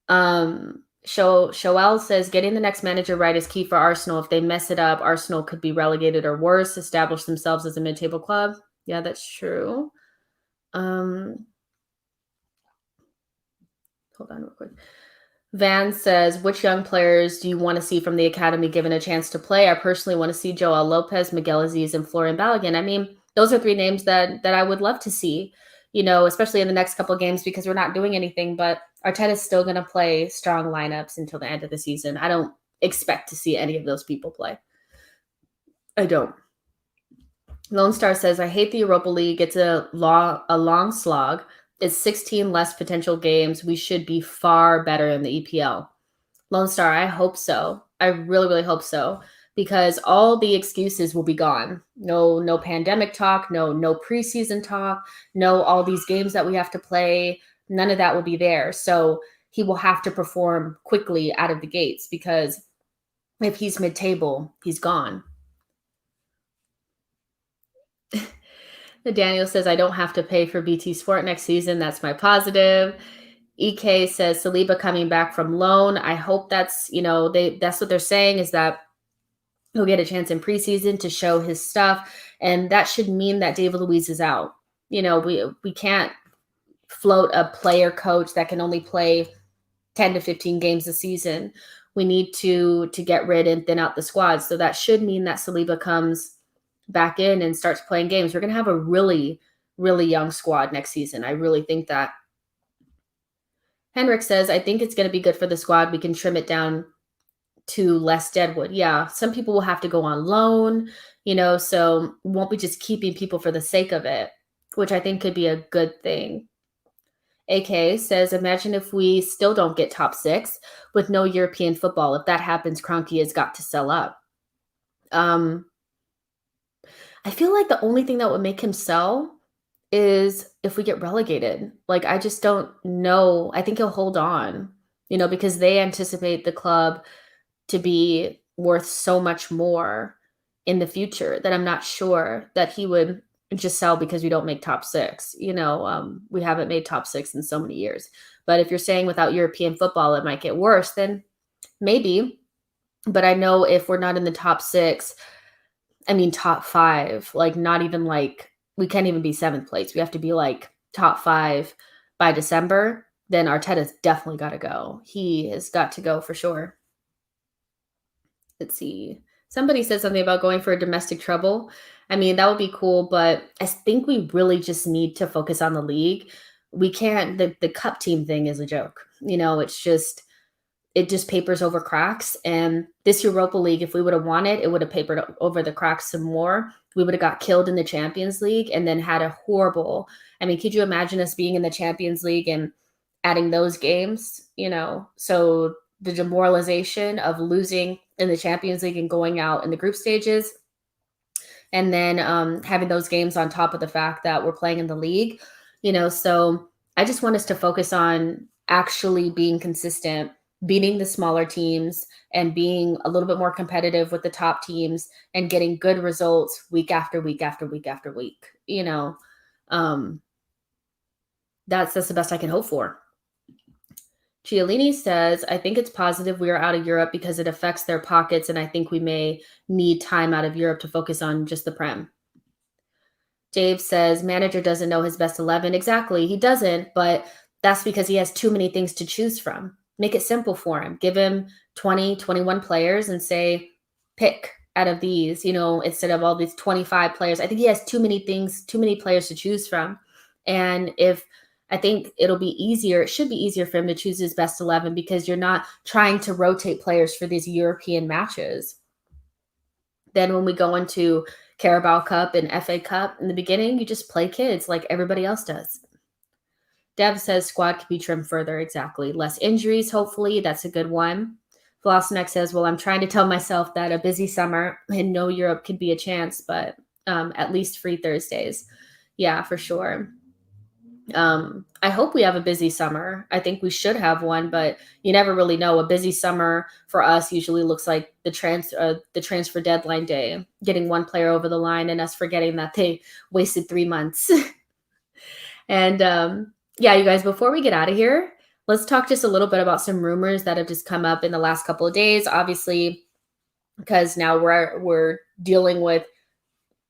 Shoel says getting the next manager right is key for Arsenal. If they mess it up, Arsenal could be relegated or worse, establish themselves as a mid-table club. Yeah, that's true. Hold on real quick. Van says, which young players do you want to see from the academy given a chance to play? I personally want to see Joel Lopez, Miguel Aziz, and Florian Balogun. I mean, those are three names that I would love to see, especially in the next couple of games because we're not doing anything. But Arteta is still going to play strong lineups until the end of the season. I don't expect to see any of those people play. I don't. Lone Star says, I hate the Europa League. It's a long slog. It's 16 less potential games. We should be far better in the EPL. Lone Star, I hope so. I really, really hope so. Because all the excuses will be gone. No pandemic talk, no preseason talk, no all these games that we have to play. None of that will be there. So he will have to perform quickly out of the gates because if he's mid-table, he's gone. Daniel says, I don't have to pay for BT Sport next season. That's my positive. EK says, Saliba coming back from loan. I hope that's, that's what they're saying is that he'll get a chance in preseason to show his stuff. And that should mean that David Luiz is out. We can't float a player coach that can only play 10 to 15 games a season. We need to get rid and thin out the squad. So that should mean that Saliba comes back in and starts playing games. We're going to have a really, really young squad next season. I really think that. Henrik says, I think it's going to be good for the squad. We can trim it down to less deadwood. Yeah, some people will have to go on loan, so won't be just keeping people for the sake of it, which I think could be a good thing. AK says, imagine if we still don't get top 6 with no European football. If that happens, Kroenke has got to sell up. I feel like the only thing that would make him sell is if we get relegated. Like, I just don't know. I think he'll hold on, because they anticipate the club to be worth so much more in the future that I'm not sure that he would just sell because we don't make top 6. We haven't made top 6 in so many years. But if you're saying without European football, it might get worse, then maybe. But I know if we're not in the top 6, I mean, top 5, like not even like we can't even be 7th place. We have to be like top 5 by December. Then Arteta's definitely got to go. He has got to go for sure. Let's see. Somebody said something about going for a domestic treble. I mean, that would be cool, but I think we really just need to focus on the league. We can't the cup team thing is a joke. It just papers over cracks. And this Europa League, if we would have won it, it would have papered over the cracks some more. We would have got killed in the Champions League and then had a horrible. I mean, could you imagine us being in the Champions League and adding those games? So the demoralization of losing in the Champions League and going out in the group stages, and then having those games on top of the fact that we're playing in the league. So I just want us to focus on actually being consistent, beating the smaller teams, and being a little bit more competitive with the top teams and getting good results week after week after week after week. Um, that's the best I can hope for. Giolini says, I think it's positive we are out of Europe because it affects their pockets, and I think we may need time out of Europe to focus on just the Prem. Dave says, manager doesn't know his best 11. Exactly, he doesn't, but that's because he has too many things to choose from. Make it simple for him. Give him 20, 21 players and say, pick out of these, instead of all these 25 players. I think he has too many players to choose from. And I think it should be easier for him to choose his best 11 because you're not trying to rotate players for these European matches. Then when we go into Carabao Cup and FA Cup in the beginning, you just play kids like everybody else does. Deb says squad could be trimmed further. Exactly. Less injuries, hopefully. That's a good one. Velocinex says, well, I'm trying to tell myself that a busy summer and no Europe could be a chance, but at least free Thursdays. Yeah, for sure. I hope we have a busy summer. I think we should have one, but you never really know. A busy summer for us usually looks like the transfer deadline day, getting one player over the line and us forgetting that they wasted 3 months. And yeah, you guys, before we get out of here, let's talk just a little bit about some rumors that have just come up in the last couple of days. Obviously, because now we're dealing with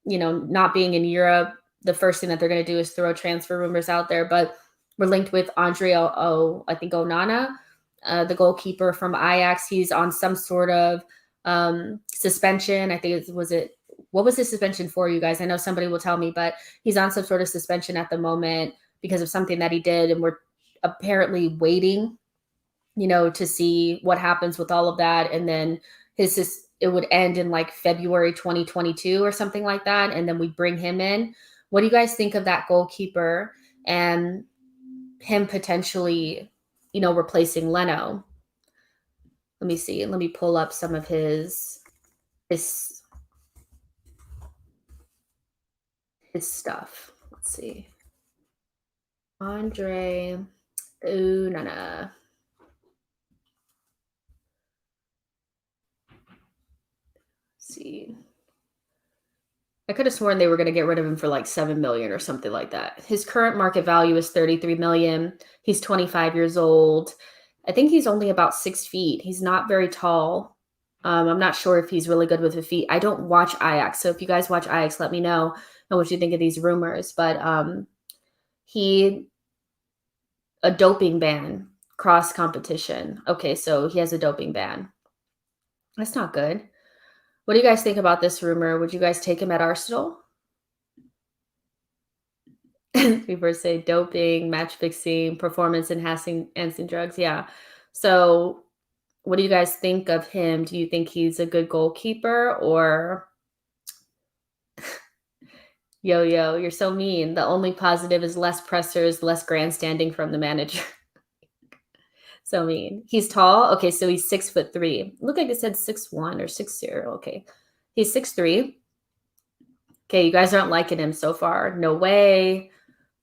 not being in Europe. The first thing that they're going to do is throw transfer rumors out there, but we're linked with Andre I think Onana, the goalkeeper from Ajax. He's on some sort of suspension. I think what was his suspension for, you guys? I know somebody will tell me, but he's on some sort of suspension at the moment because of something that he did, and we're apparently waiting, to see what happens with all of that, and then it would end in like February 2022 or something like that, and then we bring him in. What do you guys think of that goalkeeper and him potentially, replacing Leno? Let me see. Let me pull up some of his stuff. Let's see. Andre Onana. See. I could have sworn they were going to get rid of him for like 7 million or something like that. His current market value is 33 million. He's 25 years old. I think he's only about 6 feet. He's not very tall. I'm not sure if he's really good with his feet. I don't watch Ajax. So if you guys watch Ajax, let me know what you think of these rumors. But a doping ban, cross competition. Okay, so he has a doping ban. That's not good. What do you guys think about this rumor? Would you guys take him at Arsenal? People say doping, match fixing, performance enhancing drugs. Yeah. So what do you guys think of him? Do you think he's a good goalkeeper, or yo, you're so mean. The only positive is less pressers, less grandstanding from the manager. So mean. He's tall. Okay, so he's 6'3". Look like it said 6'1" or 6'0". Okay. He's 6'3". Okay, you guys aren't liking him so far. No way.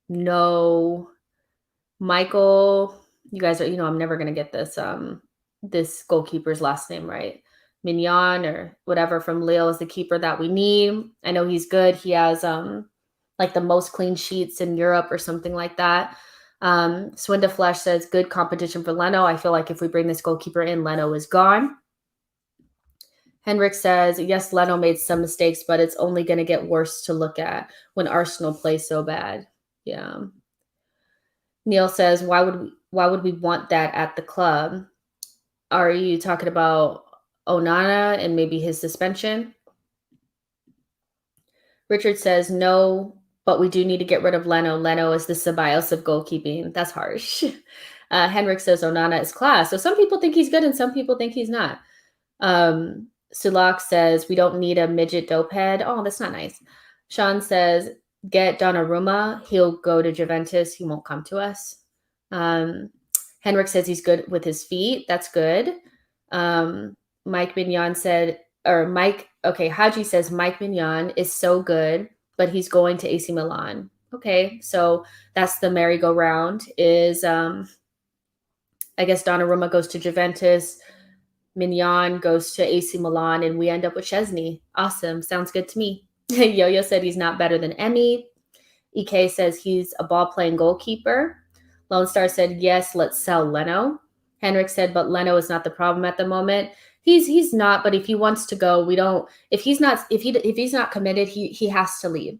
No. Michael, you guys are, I'm never gonna get this goalkeeper's last name right. Mignon or whatever from Lille is the keeper that we need. I know he's good. He has like the most clean sheets in Europe or something like that. Swinda Flesh says good competition for Leno. I feel like if we bring this goalkeeper in, Leno is gone. Henrik says, yes, Leno made some mistakes, but it's only going to get worse to look at when Arsenal plays so bad. Yeah. Neil says, why would we want that at the club? Are you talking about Onana and maybe his suspension. Richard says, no, but we do need to get rid of Leno. Leno is the Ceballos of goalkeeping. That's harsh. Henrik says Onana is class. So some people think he's good and some people think he's not. Sulak says, we don't need a midget dope head. Oh, that's not nice. Sean says, get Donnarumma. He'll go to Juventus. He won't come to us. Henrik says he's good with his feet. That's good. Mike Mignon said, Haji says Mike Mignon is so good, but he's going to AC Milan. Okay, so that's the merry-go-round is, I guess Donnarumma goes to Juventus, Mignon goes to AC Milan, and we end up with Szczesny. Awesome, sounds good to me. Yo-Yo said he's not better than Emmy. EK says he's a ball-playing goalkeeper. Lone Star said, yes, let's sell Leno. Henrik said, but Leno is not the problem at the moment. He's not, but if he wants to go, we don't. If he's not committed, he has to leave.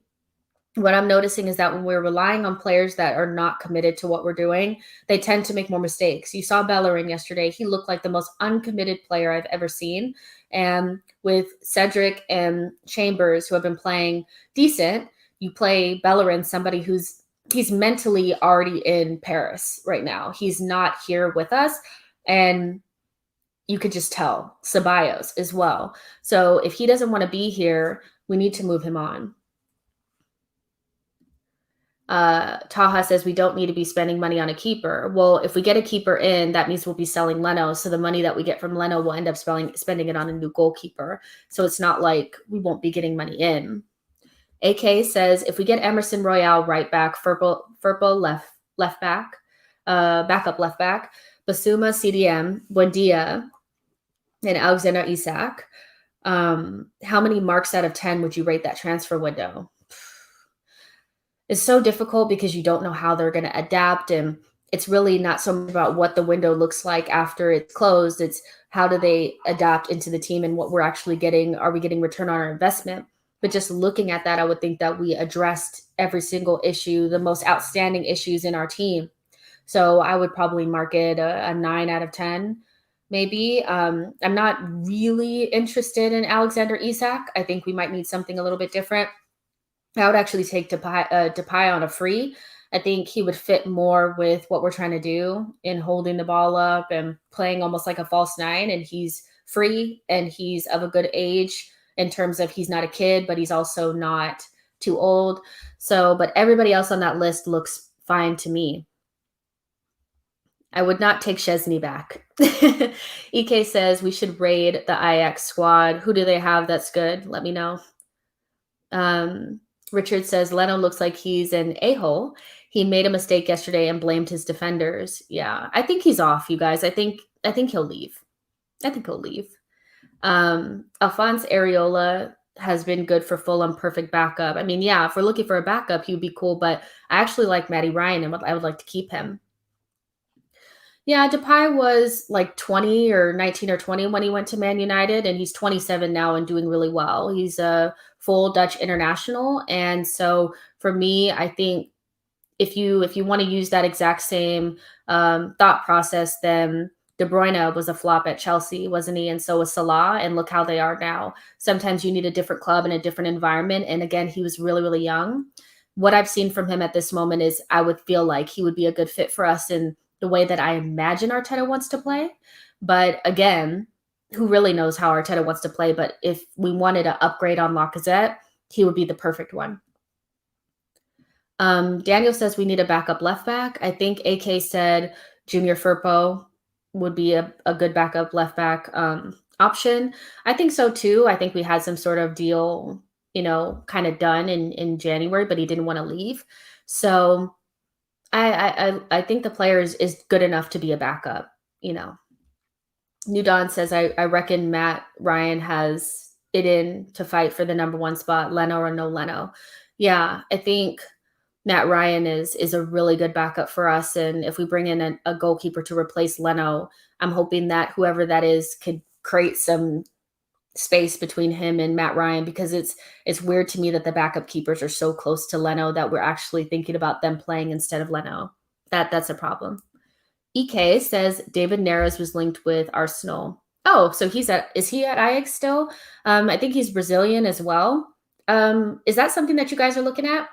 What I'm noticing is that when we're relying on players that are not committed to what we're doing, they tend to make more mistakes. You saw Bellerin yesterday. He looked like the most uncommitted player I've ever seen. And with Cedric and Chambers, who have been playing decent, you play Bellerin, somebody he's mentally already in Paris right now. He's not here with us. And you could just tell. Ceballos as well. So if he doesn't want to be here, we need to move him on. Taha says we don't need to be spending money on a keeper. Well, if we get a keeper in, that means we'll be selling Leno. So the money that we get from Leno will end up spending it on a new goalkeeper. So it's not like we won't be getting money in. AK says if we get Emerson Royale right back, Firpo left back, backup left back, Basuma CDM, Buendia, and Alexander Isak, how many marks out of 10 would you rate that transfer window? It's so difficult because you don't know how they're going to adapt, and it's really not so much about what the window looks like after it's closed. It's how do they adapt into the team and what we're actually getting. Are we getting return on our investment? But just looking at that, I would think that we addressed every single issue, the most outstanding issues in our team. So I would probably mark it a 9 out of 10, maybe. I'm not really interested in Alexander Isak. I think we might need something a little bit different. I would actually take Depay on a free. I think he would fit more with what we're trying to do in holding the ball up and playing almost like a false nine. And he's free and he's of a good age in terms of he's not a kid, but he's also not too old. So, but everybody else on that list looks fine to me. I would not take Szczesny back. EK says we should raid the Ajax squad. Who do they have that's good? Let me know. Richard says Leno looks like he's an a-hole. He made a mistake yesterday and blamed his defenders. Yeah, I think he's off, you guys. I think he'll leave. Alphonse Areola has been good for Fulham, perfect backup. I mean, yeah, if we're looking for a backup, he would be cool, but I actually like Matty Ryan and I would like to keep him. Yeah, Depay was like 20 or 19 or 20 when he went to Man United, and he's 27 now and doing really well. He's a full Dutch international. And so for me, I think if you want to use that exact same thought process, then De Bruyne was a flop at Chelsea, wasn't he? And so was Salah, and look how they are now. Sometimes you need a different club and a different environment. And again, he was really, really young. What I've seen from him at this moment is I would feel like he would be a good fit for us in the way that I imagine Arteta wants to play. But again, who really knows how Arteta wants to play? But if we wanted to upgrade on Lacazette, he would be the perfect one. Daniel says we need a backup left back. I think AK said Junior Firpo would be a good backup left back option. I think so too. I think we had some sort of deal, kind of done in January, but he didn't want to leave. So I think the player is good enough to be a backup, New Dawn says, I reckon Matt Ryan has it in to fight for the number one spot, Leno or no Leno. Yeah, I think Matt Ryan is a really good backup for us. And if we bring in a goalkeeper to replace Leno, I'm hoping that whoever that is could create some space between him and Matt Ryan, because it's weird to me that the backup keepers are so close to Leno that we're actually thinking about them playing instead of Leno. That's a problem. EK says David Neres was linked with Arsenal. Oh, so is he at Ajax still? I think he's Brazilian as well. Is that something that you guys are looking at?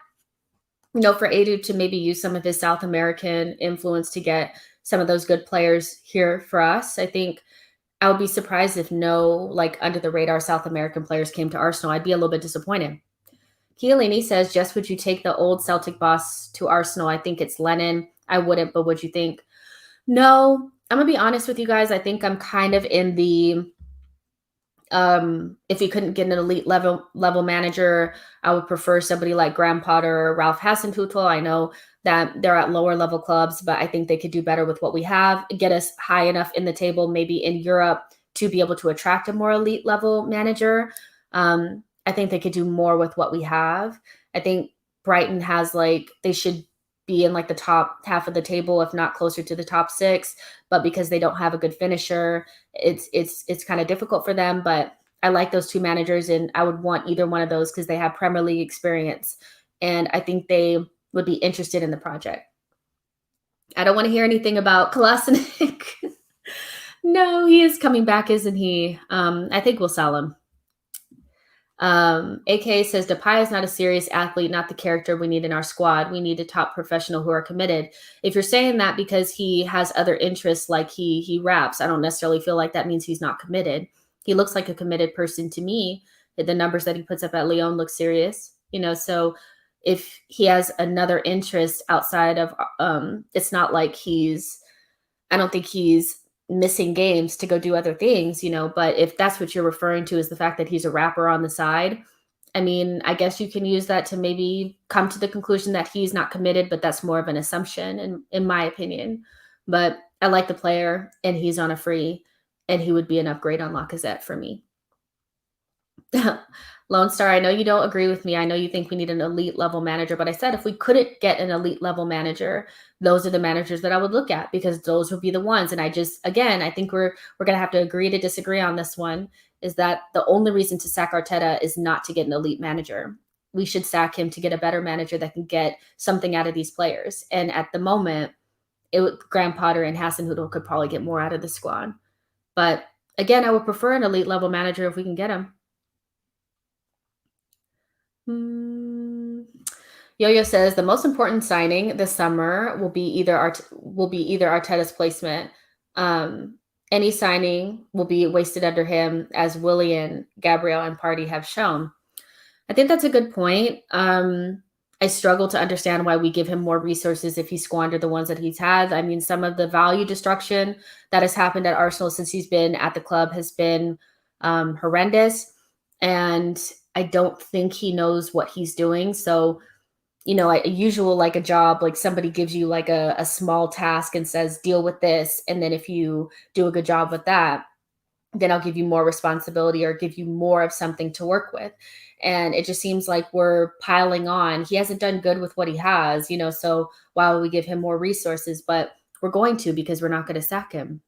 For Edu to maybe use some of his South American influence to get some of those good players here for us. I think I would be surprised if no, like, under the radar South American players came to Arsenal. I'd be a little bit disappointed. Chiellini says, "Just would you take the old Celtic boss to Arsenal? I think it's Lennon. I wouldn't, but would you think?" No, I'm gonna be honest with you guys. I think I'm kind of in the if we couldn't get an elite level manager, I would prefer somebody like Graham Potter or Ralph Hasenhüttl. I know that they're at lower level clubs, but I think they could do better with what we have, get us high enough in the table, maybe in Europe, to be able to attract a more elite level manager. I think they could do more with what we have. I think Brighton has like they should be in like the top half of the table, if not closer to the top six. But because they don't have a good finisher, it's kind of difficult for them. But I like those two managers, and I would want either one of those because they have Premier League experience, and I think they would be interested in the project. I don't want to hear anything about Kolasinac. No, he is coming back, isn't he? I think we'll sell him. AK says Depay is not a serious athlete, not the character we need in our squad. We need a top professional who are committed. If you're saying that because he has other interests, like he raps, I don't necessarily feel like that means he's not committed. He looks like a committed person to me. The numbers that he puts up at Lyon look serious, so if he has another interest outside of, it's not like I don't think he's missing games to go do other things, but if that's what you're referring to is the fact that he's a rapper on the side, I mean, I guess you can use that to maybe come to the conclusion that he's not committed, but that's more of an assumption in my opinion. But I like the player and he's on a free and he would be an upgrade on Lacazette for me. Lone Star, I know you don't agree with me. I know you think we need an elite level manager, but I said if we couldn't get an elite level manager, those are the managers that I would look at because those would be the ones. And I think we're gonna have to agree to disagree on this one. Is that the only reason to sack Arteta is not to get an elite manager? We should sack him to get a better manager that can get something out of these players. And at the moment, Graham Potter and Hasenhüttl could probably get more out of the squad. But again, I would prefer an elite level manager if we can get him. Mm. Yo-Yo says the most important signing this summer will be either Arteta's placement. Any signing will be wasted under him, as Willian, Gabriel, and Party have shown. I think that's a good point. I struggle to understand why we give him more resources if he squandered the ones that he's had. I mean, some of the value destruction that has happened at Arsenal since he's been at the club has been horrendous. And I don't think he knows what he's doing. So, a usual like a job, like somebody gives you like a small task and says, deal with this. And then if you do a good job with that, then I'll give you more responsibility or give you more of something to work with. And it just seems like we're piling on. He hasn't done good with what he has, so why would we give him more resources? But we're going to because we're not going to sack him.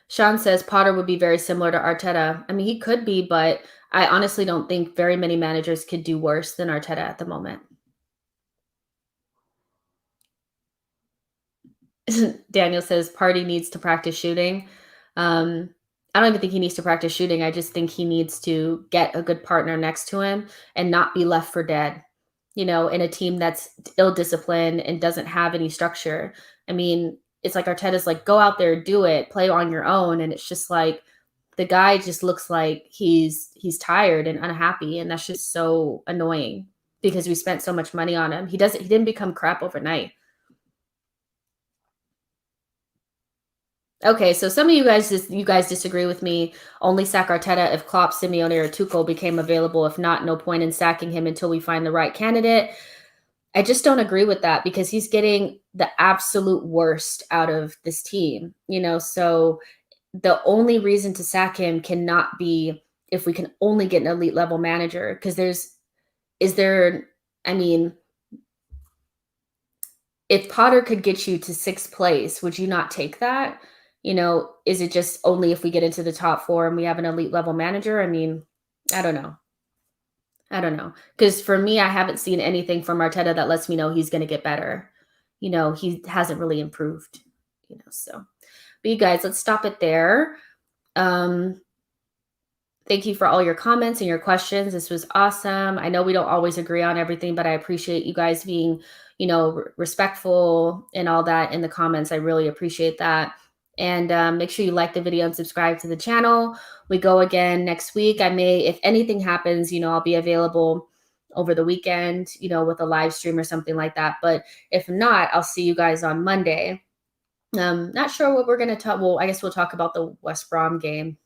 Sean says Potter would be very similar to Arteta. I mean, he could be, but I honestly don't think very many managers could do worse than Arteta at the moment. Daniel says Party needs to practice shooting. I don't even think he needs to practice shooting. I just think he needs to get a good partner next to him and not be left for dead, in a team that's ill-disciplined and doesn't have any structure. I mean, it's like Arteta's like, go out there, do it, play on your own. And it's just like the guy just looks like he's tired and unhappy. And that's just so annoying because we spent so much money on him. He didn't become crap overnight. Okay, so some of you guys disagree with me. Only sack Arteta if Klopp, Simeone, or Tuchel became available. If not, no point in sacking him until we find the right candidate. I just don't agree with that because he's getting the absolute worst out of this team. So the only reason to sack him cannot be if we can only get an elite level manager. Because I mean, if Potter could get you to sixth place, would you not take that? Is it just only if we get into the top four and we have an elite level manager? I mean, I don't know. Because for me, I haven't seen anything from Arteta that lets me know he's going to get better. He hasn't really improved. So, but you guys, let's stop it there. Thank you for all your comments and your questions. This was awesome. I know we don't always agree on everything, but I appreciate you guys being, respectful and all that in the comments. I really appreciate that. And make sure you like the video and subscribe to the channel. We go again next week. I may, if anything happens, I'll be available over the weekend, with a live stream or something like that. But if not, I'll see you guys on Monday. Not sure what we're going to talk. Well, I guess we'll talk about the West Brom game.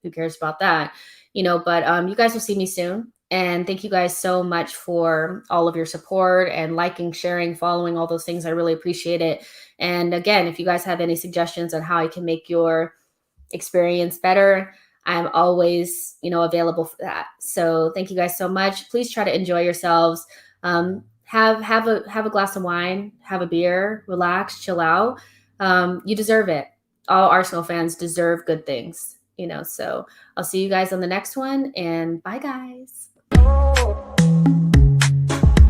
Who cares about that? But you guys will see me soon. And thank you guys so much for all of your support and liking, sharing, following, all those things. I really appreciate it. And again, if you guys have any suggestions on how I can make your experience better, I'm always, available for that. So thank you guys so much. Please try to enjoy yourselves. Have a glass of wine, have a beer, relax, chill out. You deserve it. All Arsenal fans deserve good things, so I'll see you guys on the next one, and bye guys.